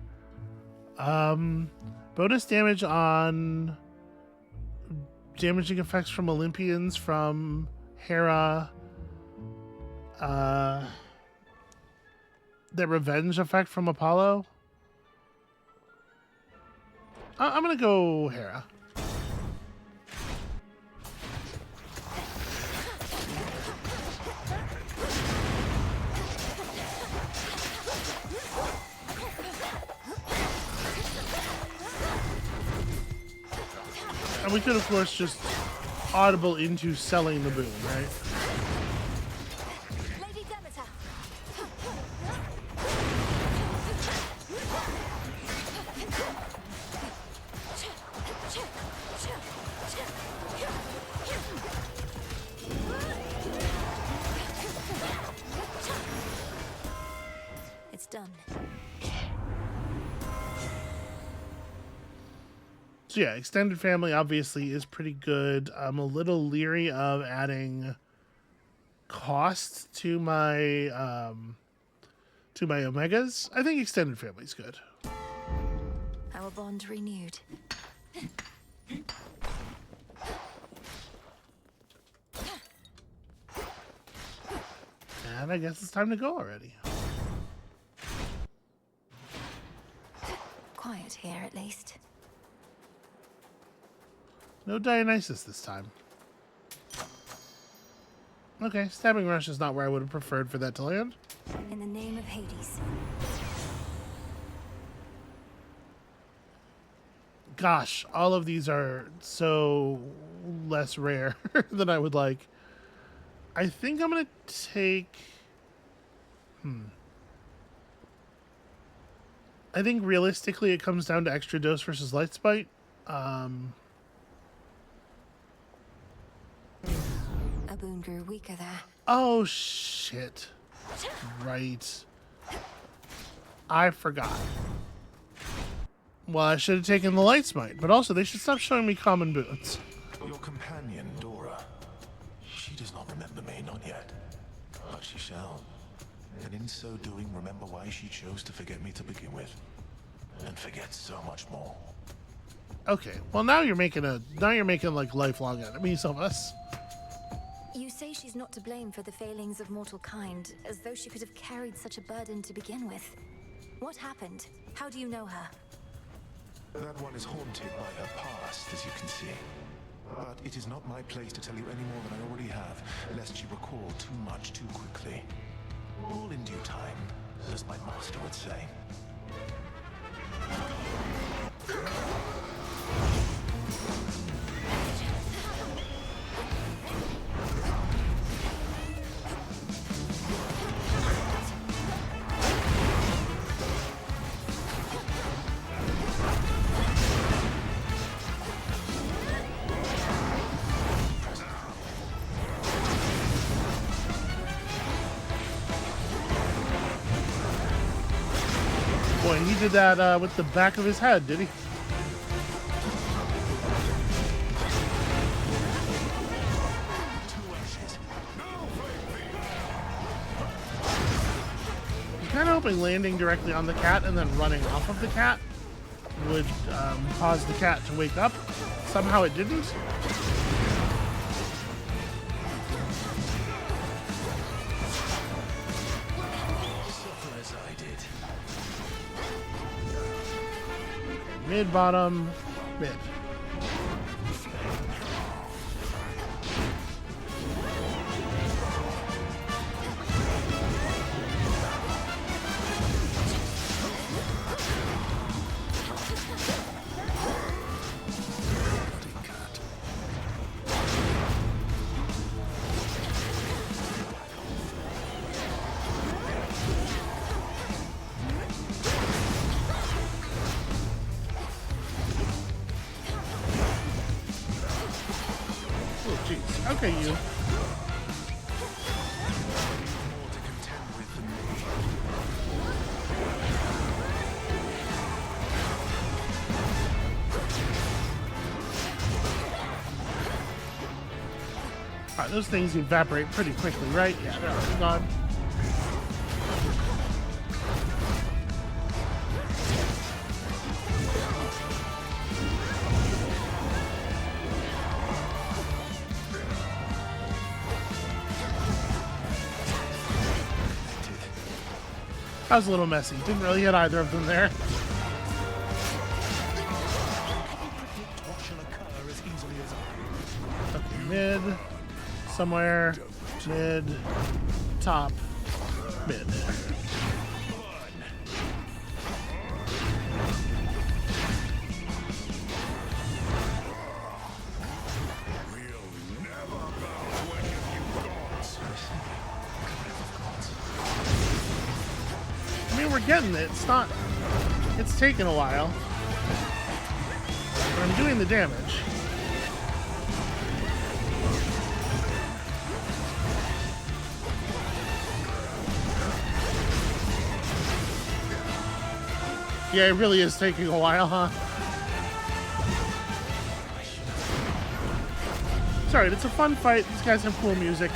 Bonus damage on damaging effects from Olympians, from Hera. The revenge effect from Apollo. I'm gonna go Hera. And we could, of course, just audible into selling the boon, right? Lady Demeter. It's done. So yeah, extended family obviously is pretty good. I'm a little leery of adding cost to my omegas. I think extended family is good. Our bond renewed. And I guess it's time to go already. Quiet here, at least. No Dionysus this time. Okay, Stabbing Rush is not where I would have preferred for that to land. In the name of Hades. Gosh, all of these are so less rare than I would like. I think I'm going to take... I think realistically it comes down to Extra Dose versus Light Spite. A boon grew weaker there. Oh, shit. Right. I forgot. Well, I should have taken the Light Smite, but also they should stop showing me common boons. Your companion, Dora. She does not remember me, not yet. shall. And in so doing, remember why she chose to forget me to begin with. And forget so much more. Okay, well now you're making like lifelong enemies of us. You say she's not to blame for the failings of mortal kind, as though she could have carried such a burden to begin with. What happened? How do you know her? That one is haunted by her past, as you can see. But it is not my place to tell you any more than I already have, lest she recall too much too quickly. All in due time, as my master would say. Boy, he did that with the back of his head, did he? I'm kind of hoping landing directly on the cat and then running off of the cat would cause the cat to wake up. Somehow it didn't. Suffer as I did. Mid, bottom, mid. Okay, you. Alright, those things evaporate pretty quickly, right? Yeah, they're already gone. That was a little messy. Didn't really hit either of them there. Okay, mid, somewhere, mid, top, mid. I mean, we're getting it. It's taken a while. But I'm doing the damage. Yeah, it really is taking a while, huh? Sorry, it's a fun fight. These guys have cool music.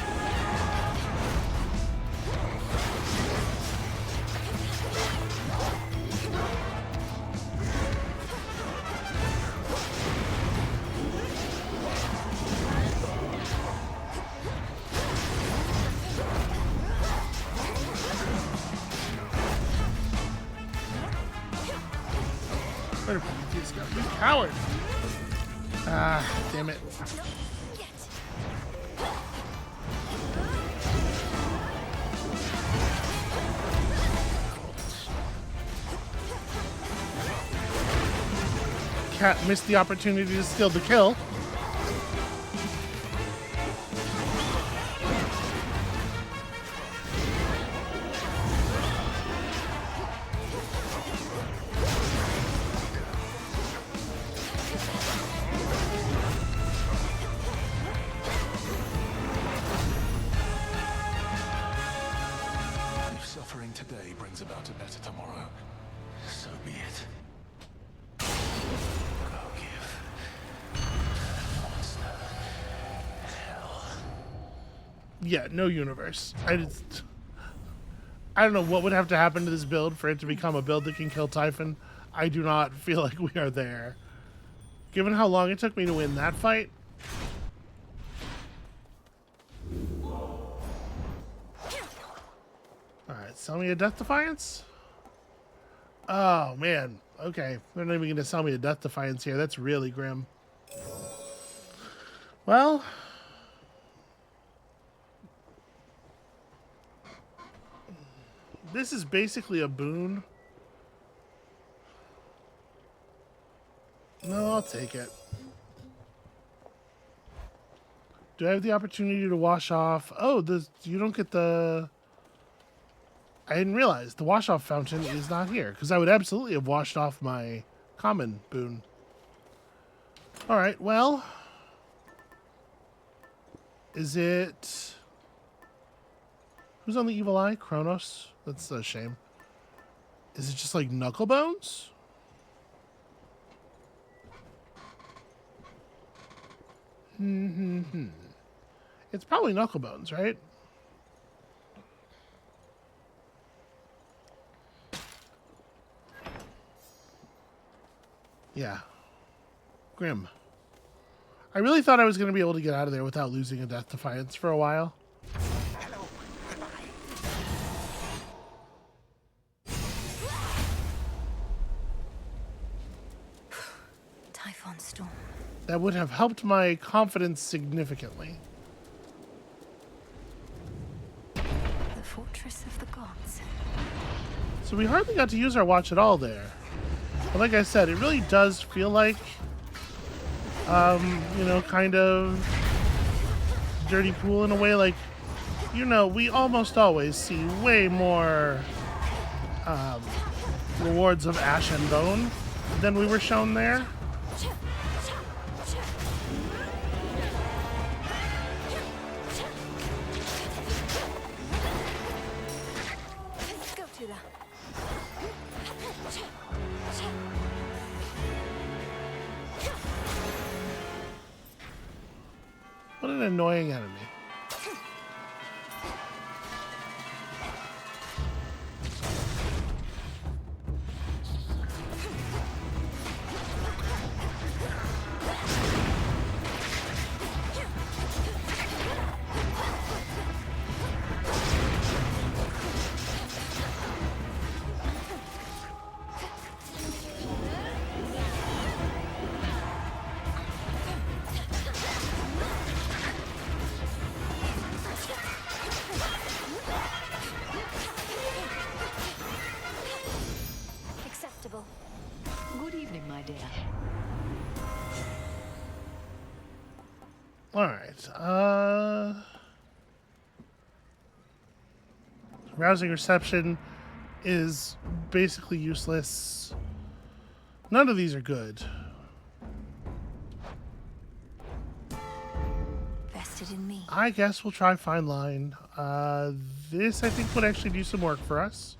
You coward! Ah, damn it. Cat missed the opportunity to steal the kill. Today brings about a better tomorrow. So be it. Go give monster hell. Yeah, no universe. I just... I don't know what would have to happen to this build for it to become a build that can kill Typhon. I do not feel like we are there. Given how long it took me to win that fight. Alright, sell me a Death Defiance? Oh, man. Okay, they're not even going to sell me a Death Defiance here. That's really grim. Well... this is basically a boon. No, I'll take it. Do I have the opportunity to wash off? Oh, you don't get the... I didn't realize the wash-off fountain is not here, because I would absolutely have washed off my common boon. Alright, well... is it... who's on the evil eye? Chronos? That's a shame. Is it just like Knucklebones? It's probably Knucklebones, right? Yeah. Grim. I really thought I was going to be able to get out of there without losing a Death Defiance for a while. Typhon Storm. That would have helped my confidence significantly. The Fortress of the Gods. So we hardly got to use our watch at all there. But like I said, it really does feel like, you know, kind of dirty pool in a way. Like, you know, we almost always see way more rewards of ash and bone than we were shown there. What an annoying enemy. Good evening, my dear. All right. Rousing reception is basically useless. None of these are good. Vested in me. I guess we'll try Fine Line. This, I think, would actually do some work for us.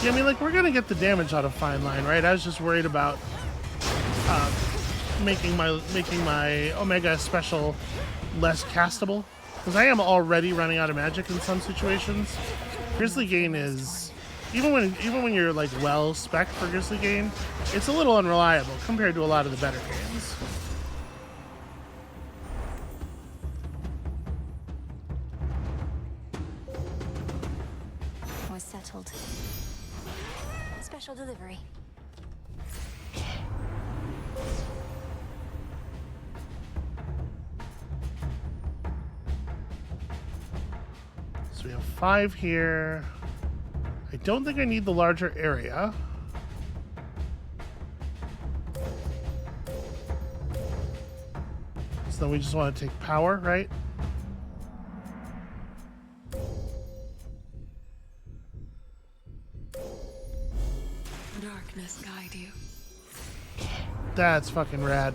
Yeah, I mean, like, we're gonna get the damage out of Fine Line, right? I was just worried about making my Omega special less castable, because I am already running out of magic in some situations. Grizzly Gain is, even when you're like well spec'd for Grizzly Gain, it's a little unreliable compared to a lot of the better games. Was settled. Special delivery. So we have 5 here. I don't think I need the larger area. So then we just want to take power, right? Darkness guide you. That's fucking rad.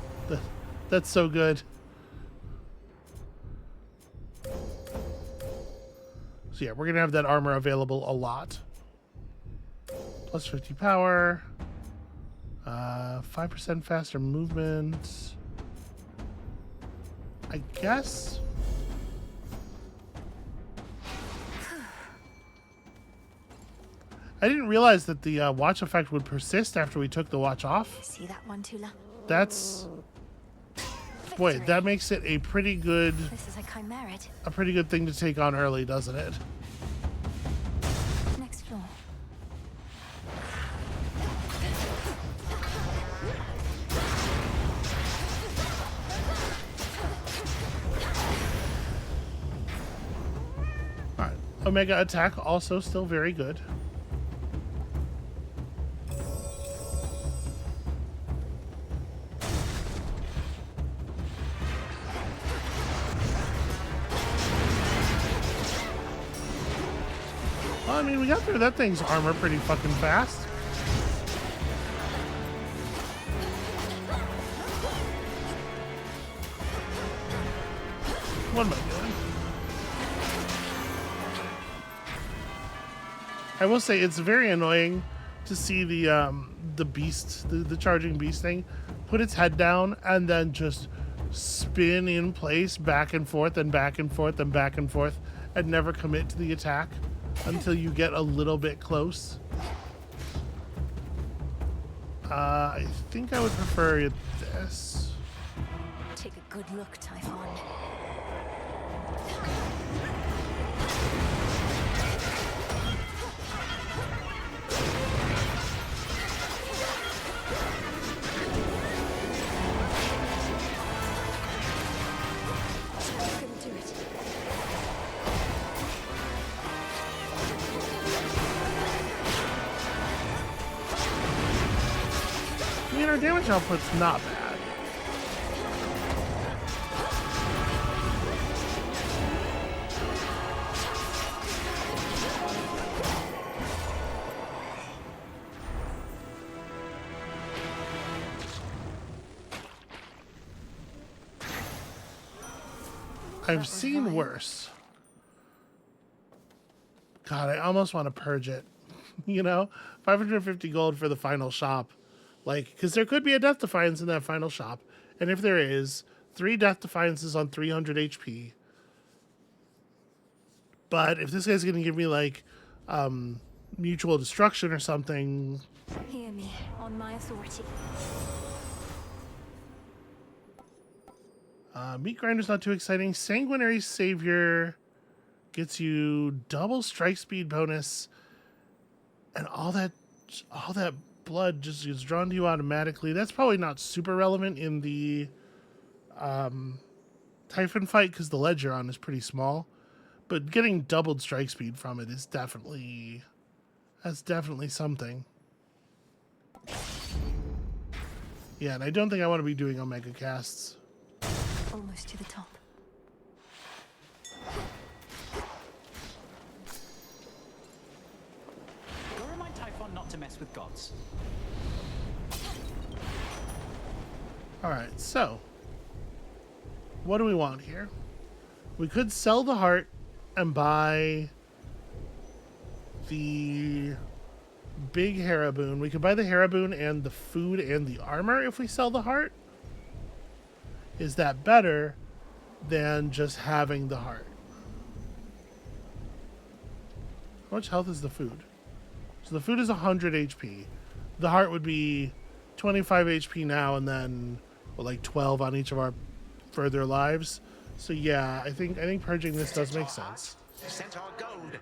That's so good. So yeah, we're gonna have that armor available a lot. Plus 50 power. 5% faster movement. I guess. I didn't realize that the watch effect would persist after we took the watch off. See that one, Tula? That's... Boy, that makes it a pretty good... This is a chimera. A pretty good thing to take on early, doesn't it? Next floor. Alright. Omega attack also still very good. Well, I mean, we got through that thing's armor pretty fucking fast. What am I doing? I will say it's very annoying to see the beast, the charging beast thing, put its head down and then just spin in place back and forth and back and forth and back and forth and never commit to the attack until you get a little bit close. I think I would prefer this. Take a good look, Typhon. I mean, our damage output's not bad. I've seen worse. God, I almost want to purge it. You know, 550 gold for the final shop. Like, because there could be a Death Defiance in that final shop. And if there is, 3 Death Defiances on 300 HP. But if this guy's going to give me, like, mutual destruction or something... Hear me, on my authority. Meat Grinder's not too exciting. Sanguinary Savior gets you double strike speed bonus. And all that blood just gets drawn to you automatically. That's probably not super relevant in the Typhon fight because the ledge you're on is pretty small. But getting doubled strike speed from it is definitely... That's definitely something. Yeah, and I don't think I want to be doing Omega casts. Almost to the top. Go remind Typhon not to mess with gods. Alright, so... What do we want here? We could sell the heart and buy the big Haraboon. We could buy the Haraboon and the food and the armor if we sell the heart. Is that better than just having the heart? How much health is the food? So the food is 100 HP. The heart would be 25 HP now and then well, like 12 on each of our further lives. So yeah, I think purging this does make sense. Centaur gold.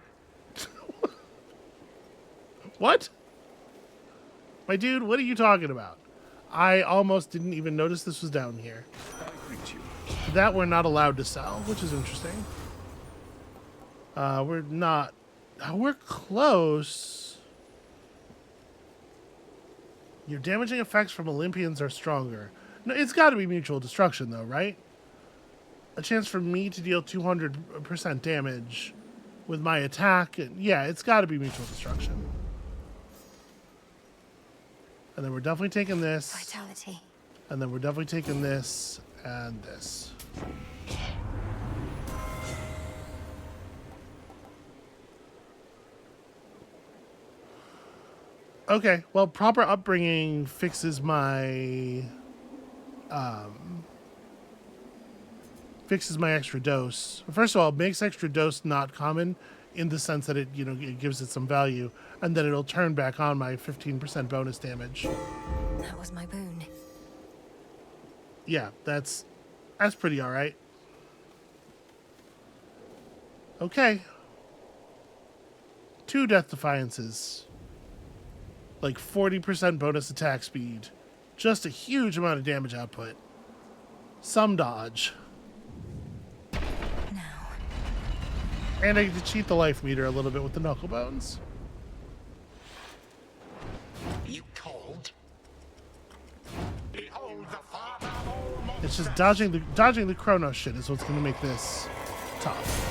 What? My dude, what are you talking about? I almost didn't even notice this was down here. That we're not allowed to sell, which is interesting. We're not... we're close. Your damaging effects from Olympians are stronger. No, it's got to be mutual destruction, though, right? A chance for me to deal 200% damage with my attack. Yeah, it's got to be mutual destruction. And then we're definitely taking this. Vitality. And then we're definitely taking this. And this. Okay, well, proper upbringing fixes my extra dose. First of all, it makes extra dose not common in the sense that it, you know, it gives it some value, and then it'll turn back on my 15% bonus damage. That was my boon. Yeah, that's pretty all right. Okay. 2 Death Defiances. Like 40% bonus attack speed. Just a huge amount of damage output. Some dodge. Now. And I get to cheat the life meter a little bit with the knuckle bones. You cold? Behold the father of all monsters. It's just dodging the Chronos shit is what's gonna make this tough.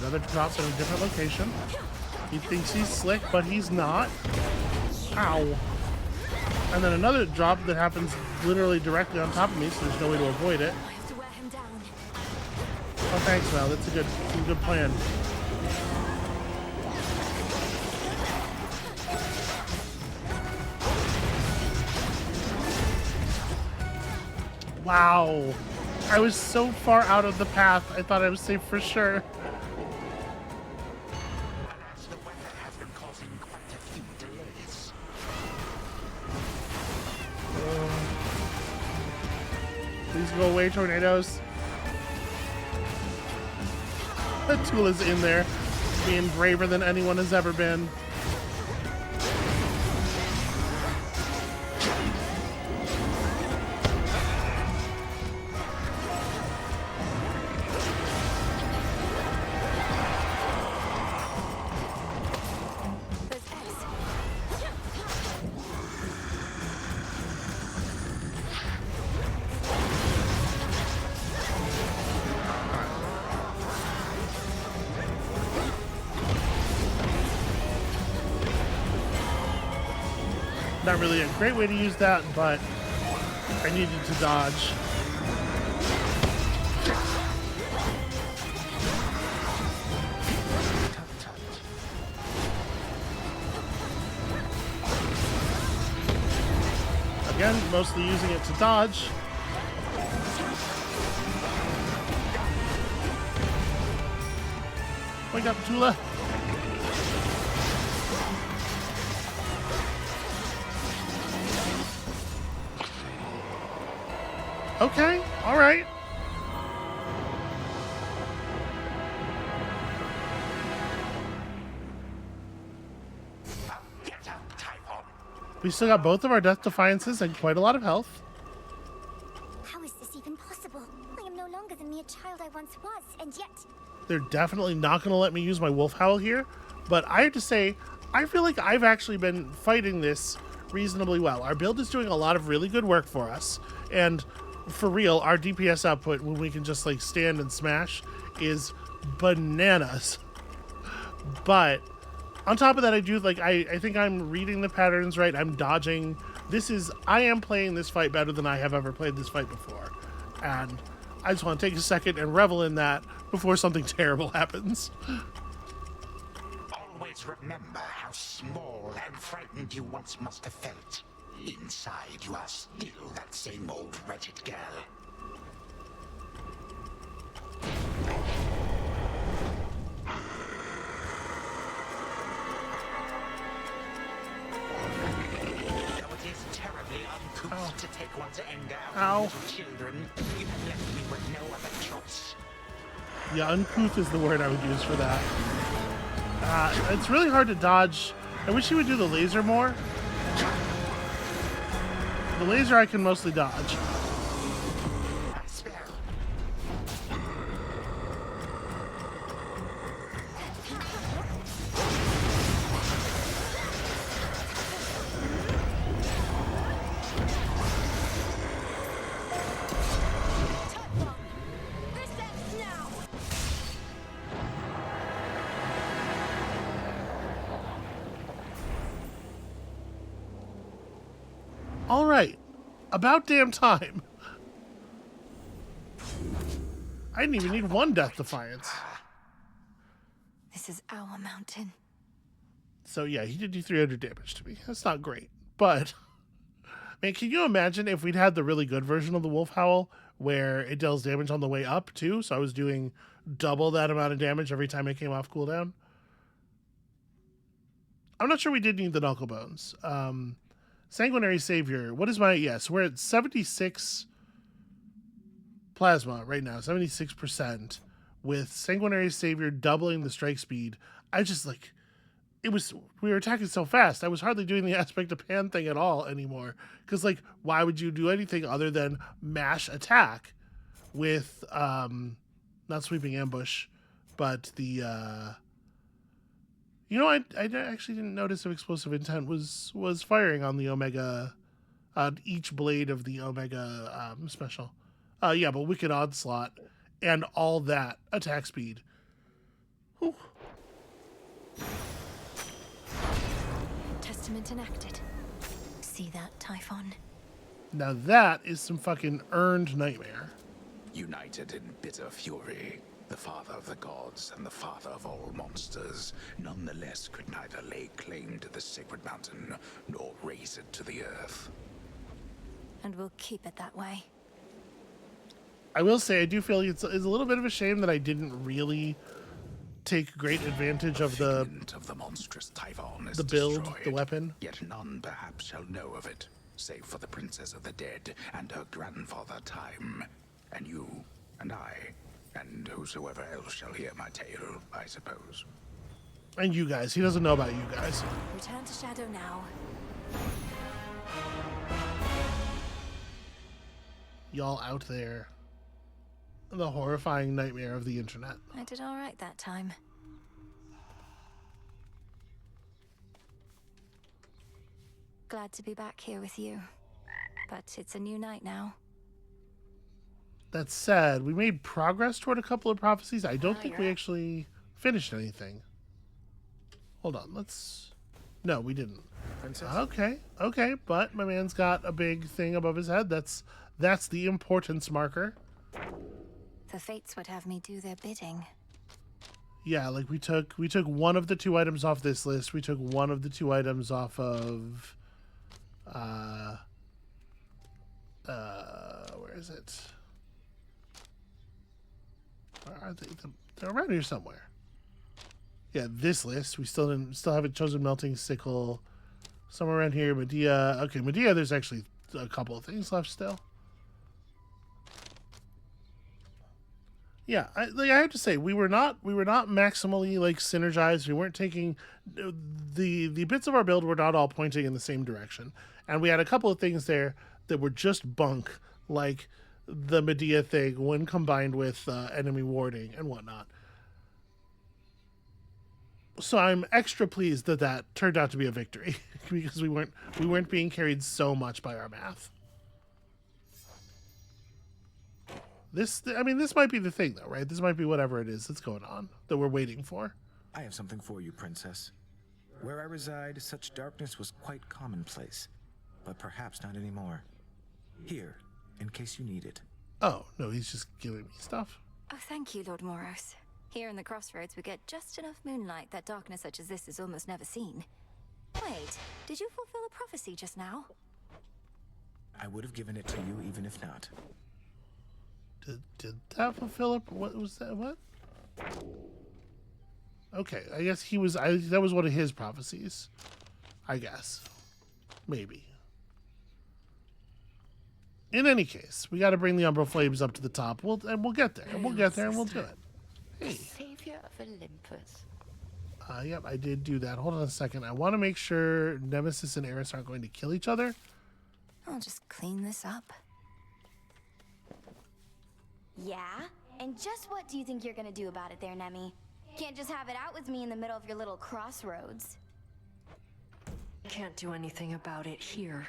Another drop in a different location. He thinks he's slick, but he's not. Ow. And then another drop that happens literally directly on top of me, so there's no way to avoid it. I have to wear him down. Oh, thanks, Val. That's a good plan. Wow. I was so far out of the path, I thought I was safe for sure. Please go away, tornadoes. Tula's in there, being braver than anyone has ever been. Not really a great way to use that, but I needed to dodge. Again, mostly using it to dodge. Wake up, Tula. Okay, all right. We still got both of our Death Defiances and quite a lot of health. How is this even possible? I am no longer the mere child I once was, and yet... They're definitely not going to let me use my Wolf Howl here, but I have to say, I feel like I've actually been fighting this reasonably well. Our build is doing a lot of really good work for us, and for real, our DPS output, when we can just like stand and smash, is bananas. But on top of that, I do like I think I'm reading the patterns right. I'm dodging. I am playing this fight better than I have ever played this fight before, and I just want to take a second and revel in that before something terrible happens. Always remember how small and frightened you once must have felt. Inside, you are still that same old wretched girl. Though it is terribly uncouth to take one's anger out on little children, you have left me with no other choice. Yeah, uncouth is the word I would use for that. It's really hard to dodge. I wish he would do the laser more. The laser I can mostly dodge. All right. About damn time. I didn't even need one Death Defiance. This is our mountain. So yeah, he did do 300 damage to me. That's not great. But, man, can you imagine if we'd had the really good version of the Wolf Howl where it deals damage on the way up too? So I was doing double that amount of damage every time it came off cooldown. I'm not sure we did need the Knuckle Bones. Sanguinary Savior. What is my... Yes, we're at 76 plasma right now. 76%. With Sanguinary Savior doubling the strike speed. I just, like... We were attacking so fast. I was hardly doing the Aspect of Pan thing at all anymore. Because, like, why would you do anything other than mash attack with, not Sweeping Ambush, but the, you know, I actually didn't notice if Explosive Intent was firing on the Omega, each blade of the Omega special. Yeah, but Wicked Onslaught and all that attack speed. Whew. Testament enacted. See that, Typhon? Now that is some fucking earned nightmare. United in bitter fury, the father of the gods and the father of all monsters, nonetheless could neither lay claim to the sacred mountain nor raise it to the earth. And we'll keep it that way. I will say I do feel it's a little bit of a shame that I didn't really take great advantage of the monstrous Typhon is the build, destroyed, the weapon. Yet none perhaps shall know of it, save for the Princess of the Dead and her grandfather Time, and you, and I, and whosoever else shall hear my tale, I suppose. And you guys. He doesn't know about you guys. Return to Shadow now. Y'all out there. The horrifying nightmare of the internet. I did all right that time. Glad to be back here with you. But it's a new night now. That said, we made progress toward a couple of prophecies. I don't think we actually finished anything. Hold on, let's... No, we didn't. Princess? Okay, but my man's got a big thing above his head. That's the importance marker. The fates would have me do their bidding. Yeah, like we took one of the 2 items off this list. We took one of the 2 items off of where is it? Where are they? They're around here somewhere. Yeah, this list. We still haven't chosen Melting Sickle. Somewhere around here, Medea. Okay, Medea, there's actually a couple of things left still. Yeah, I have to say we were not maximally like synergized. We weren't taking the bits of our build were not all pointing in the same direction, and we had a couple of things there that were just bunk, like the Medea thing when combined with enemy warding and whatnot. So I'm extra pleased that turned out to be a victory because we weren't being carried so much by our math. This might be the thing, though, right? This might be whatever it is that's going on that we're waiting for. I have something for you, Princess. Where I reside, such darkness was quite commonplace, but perhaps not anymore. Here, in case you need it. Oh, no, he's just giving me stuff. Oh, thank you, Lord Moros. Here in the Crossroads, we get just enough moonlight that darkness such as this is almost never seen. Wait, did you fulfill a prophecy just now? I would have given it to you even if not. Did that fulfill up? What was that? What? Okay, I guess that was one of his prophecies. I guess. Maybe. In any case, we got to bring the Umbral Flames up to the top. We'll get there. We'll get there and we'll do it. Hey. Savior of Olympus. Yep, I did do that. Hold on a second. I want to make sure Nemesis and Eris aren't going to kill each other. I'll just clean this up. Yeah? And just what do you think you're gonna do about it there, Nemi? Can't just have it out with me in the middle of your little crossroads. Can't do anything about it here,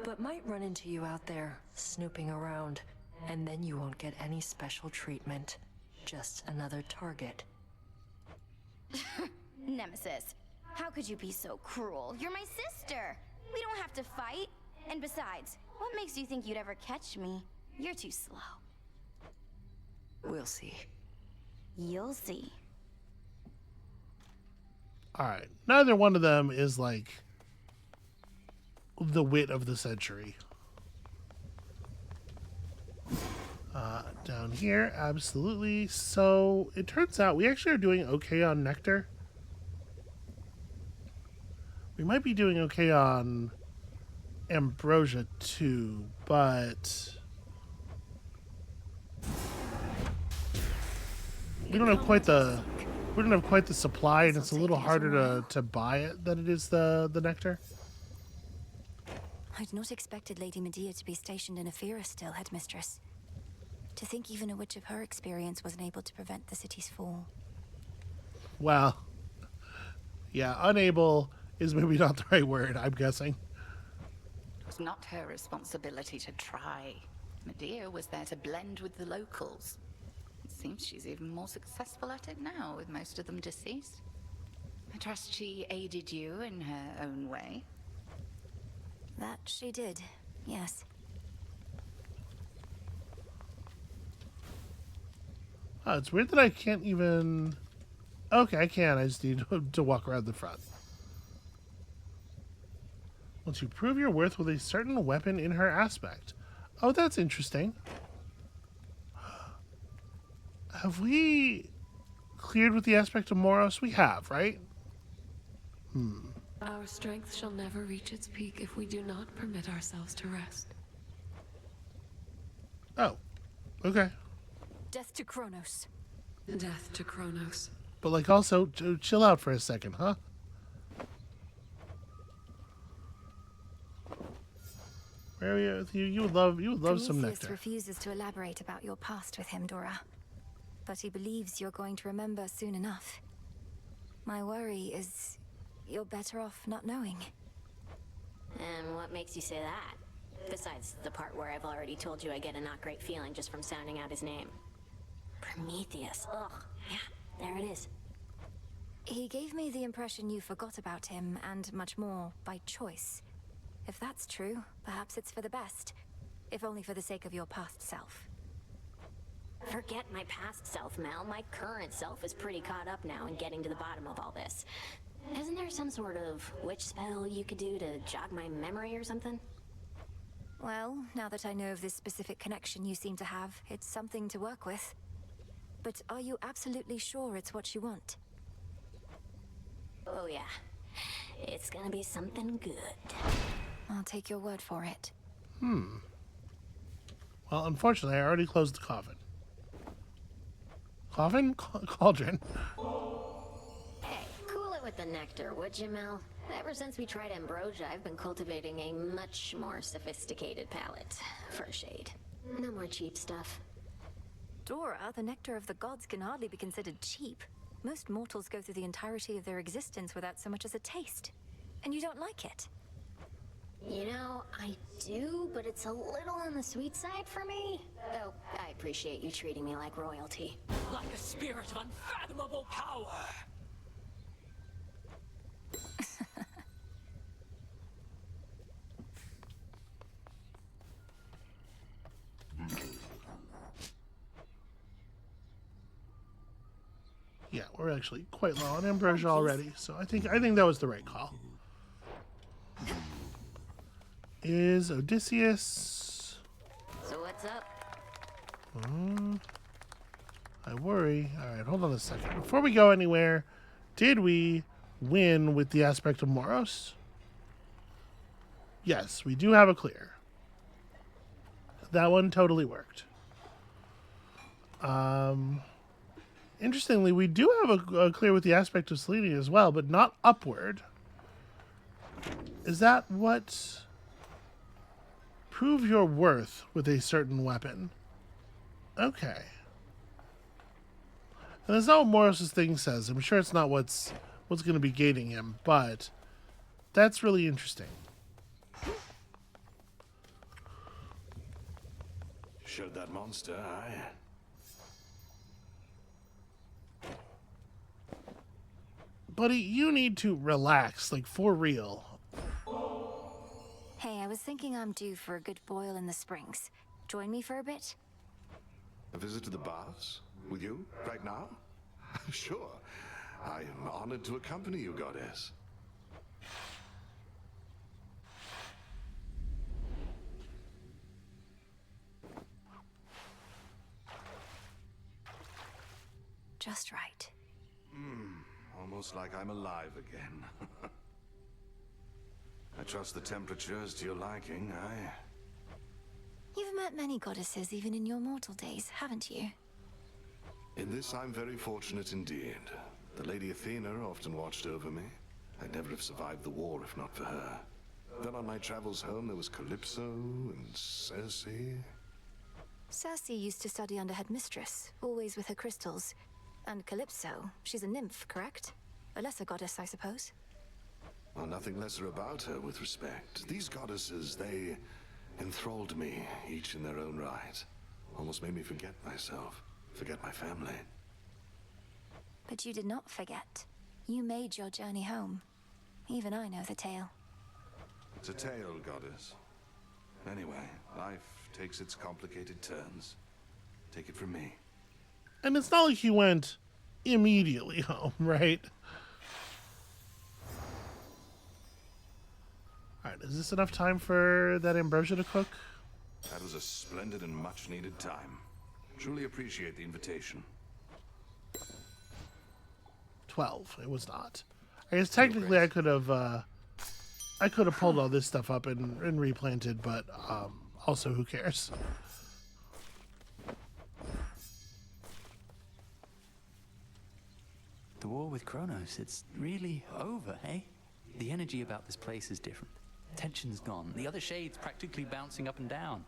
but might run into you out there, snooping around, and then you won't get any special treatment. Just another target. Nemesis, how could you be so cruel? You're my sister! We don't have to fight. And besides, what makes you think you'd ever catch me? You're too slow. We'll see. You'll see. Alright. Neither one of them is like the wit of the century. Down here, absolutely. So it turns out we actually are doing okay on nectar. We might be doing okay on ambrosia too, but we don't have quite the supply, and it's a little harder to buy it than it is the nectar. I'd not expected Lady Medea to be stationed in Ephira still, Headmistress. To think even a witch of her experience wasn't able to prevent the city's fall. Well, yeah, unable is maybe not the right word, I'm guessing. It was not her responsibility to try. Medea was there to blend with the locals. It seems she's even more successful at it now, with most of them deceased. I trust she aided you in her own way. That she did, yes. Oh, it's weird that I can't even... Okay, I can. I just need to walk around the front. Once you prove your worth with a certain weapon in her aspect. Oh, that's interesting. Have we cleared with the aspect of Moros? We have, right? Our strength shall never reach its peak if we do not permit ourselves to rest. Oh, okay. Death to Chronos. Death to Chronos. But like also, chill out for a second, huh? Where are you? You would love some Prometheus nectar. refuses to elaborate about your past with him, Dora. But he believes you're going to remember soon enough. My worry is you're better off not knowing. And what makes you say that? Besides the part where I've already told you I get a not great feeling just from sounding out his name. Prometheus. Ugh. Yeah, there it is. He gave me the impression you forgot about him and much more by choice. If that's true, perhaps it's for the best. If only for the sake of your past self. Forget my past self, Mel. My current self is pretty caught up now in getting to the bottom of all this. Isn't there some sort of witch spell you could do to jog my memory or something? Well, now that I know of this specific connection you seem to have, it's something to work with. But are you absolutely sure it's what you want? Oh yeah. It's gonna be something good. I'll take your word for it. Well, unfortunately, I already closed the coffin. Coffin? Cauldron. Hey, cool it with the nectar, would you, Mel? Ever since we tried ambrosia, I've been cultivating a much more sophisticated palate. For a shade. No more cheap stuff. Dora, the nectar of the gods can hardly be considered cheap. Most mortals go through the entirety of their existence without so much as a taste. And you don't like it. You know, I do, but it's a little on the sweet side for me. Though, I appreciate you treating me like royalty. Like a spirit of unfathomable power. Yeah, we're actually quite low on ambrosia already, so I think that was the right call. Is Odysseus? So what's up? I worry. All right, hold on a second. Before we go anywhere, did we win with the aspect of Moros? Yes, we do have a clear. That one totally worked. Interestingly, we do have a clear with the aspect of Selene as well, but not upward. Is that what... Prove your worth with a certain weapon. Okay. And that's not what Moros's thing says. I'm sure it's not what's going to be gating him, but that's really interesting. Showed that monster, aye? Buddy, you need to relax, like for real. Hey, I was thinking I'm due for a good boil in the springs. Join me for a bit? A visit to the baths? With you? Right now? Sure. I am honored to accompany you, Goddess. Just right. Almost like I'm alive again. I trust the temperature is to your liking. You've met many goddesses even in your mortal days, haven't you? In this, I'm very fortunate indeed. The Lady Athena often watched over me. I'd never have survived the war if not for her. Then on my travels home, there was Calypso and Circe. Circe used to study under Headmistress, always with her crystals. And Calypso, she's a nymph, correct? A lesser goddess, I suppose? Well, nothing lesser about her with respect. These goddesses, they enthralled me, each in their own right. Almost made me forget myself, forget my family. But you did not forget. You made your journey home. Even I know the tale. It's a tale, goddess. Anyway, life takes its complicated turns. Take it from me. And it's not like he went immediately home, right? Alright, is this enough time for that ambrosia to cook? That was a splendid and much-needed time. Truly appreciate the invitation. 12. It was not. I guess technically I could have pulled all this stuff up and replanted, but also who cares? The war with Chronos, it's really over, eh? The energy about this place is different. Tension's gone. The other shades practically bouncing up and down.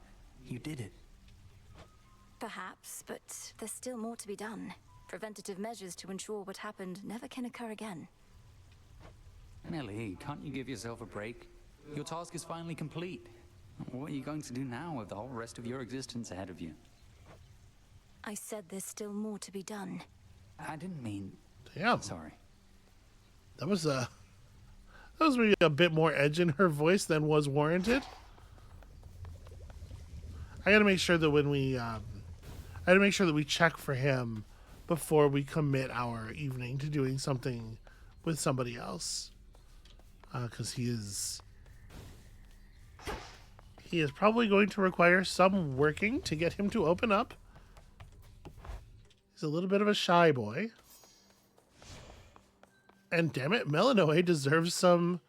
You did it. Perhaps, but there's still more to be done. Preventative measures to ensure what happened never can occur again. Nelly, can't you give yourself a break? Your task is finally complete. What are you going to do now with the whole rest of your existence ahead of you? I said there's still more to be done. I didn't mean... Damn. Sorry. That was maybe a bit more edge in her voice than was warranted. I gotta make sure that when we check for him before we commit our evening to doing something with somebody else. Because he is probably going to require some working to get him to open up. He's a little bit of a shy boy. And damn it, Melanoe deserves some,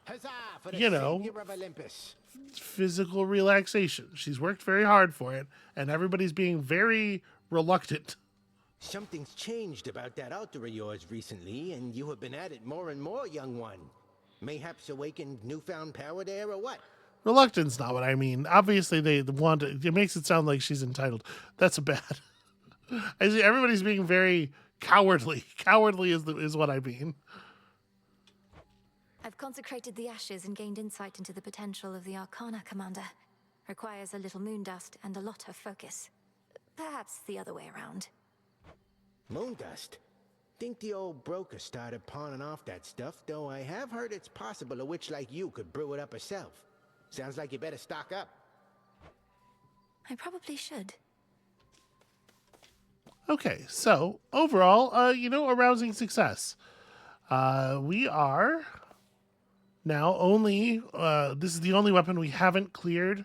physical relaxation. She's worked very hard for it, and everybody's being very reluctant. Something's changed about that altar of yours recently, and you have been at it more and more, young one. Mayhaps awakened newfound power there, or what? Reluctance, not what I mean. Obviously, they want to, it makes it sound like she's entitled. That's bad. I see everybody's being very cowardly. Cowardly is what I mean. I've consecrated the ashes and gained insight into the potential of the Arcana, Commander. Requires a little moon dust and a lot of focus. Perhaps the other way around. Moon dust? Think the old broker started pawning off that stuff, though I have heard it's possible a witch like you could brew it up herself. Sounds like you better stock up. I probably should. Okay, so overall, a rousing success. We are now only, this is the only weapon we haven't cleared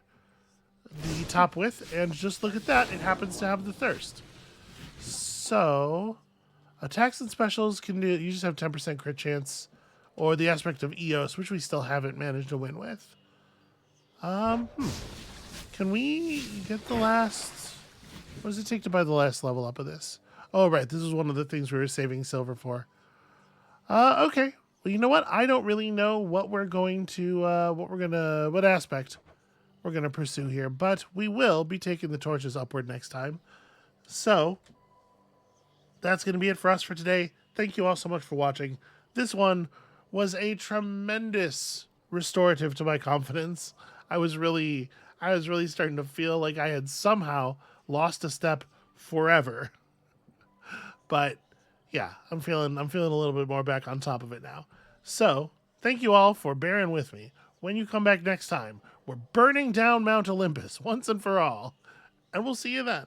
the top with, and just look at that, it happens to have the thirst. So, attacks and specials can do, you just have 10% crit chance, or the aspect of Eos, which we still haven't managed to win with. Can we get the last, what does it take to buy the last level up of this? Oh, right, this is one of the things we were saving silver for. Okay. Well, you know what? I don't really know what we're going to, what aspect we're going to pursue here, but we will be taking the torches upward next time. So, that's going to be it for us for today. Thank you all so much for watching. This one was a tremendous restorative to my confidence. I was really starting to feel like I had somehow lost a step forever. But yeah, I'm feeling a little bit more back on top of it now. So, thank you all for bearing with me. When you come back next time, We're burning down Mount Olympus once and for all. And we'll see you then.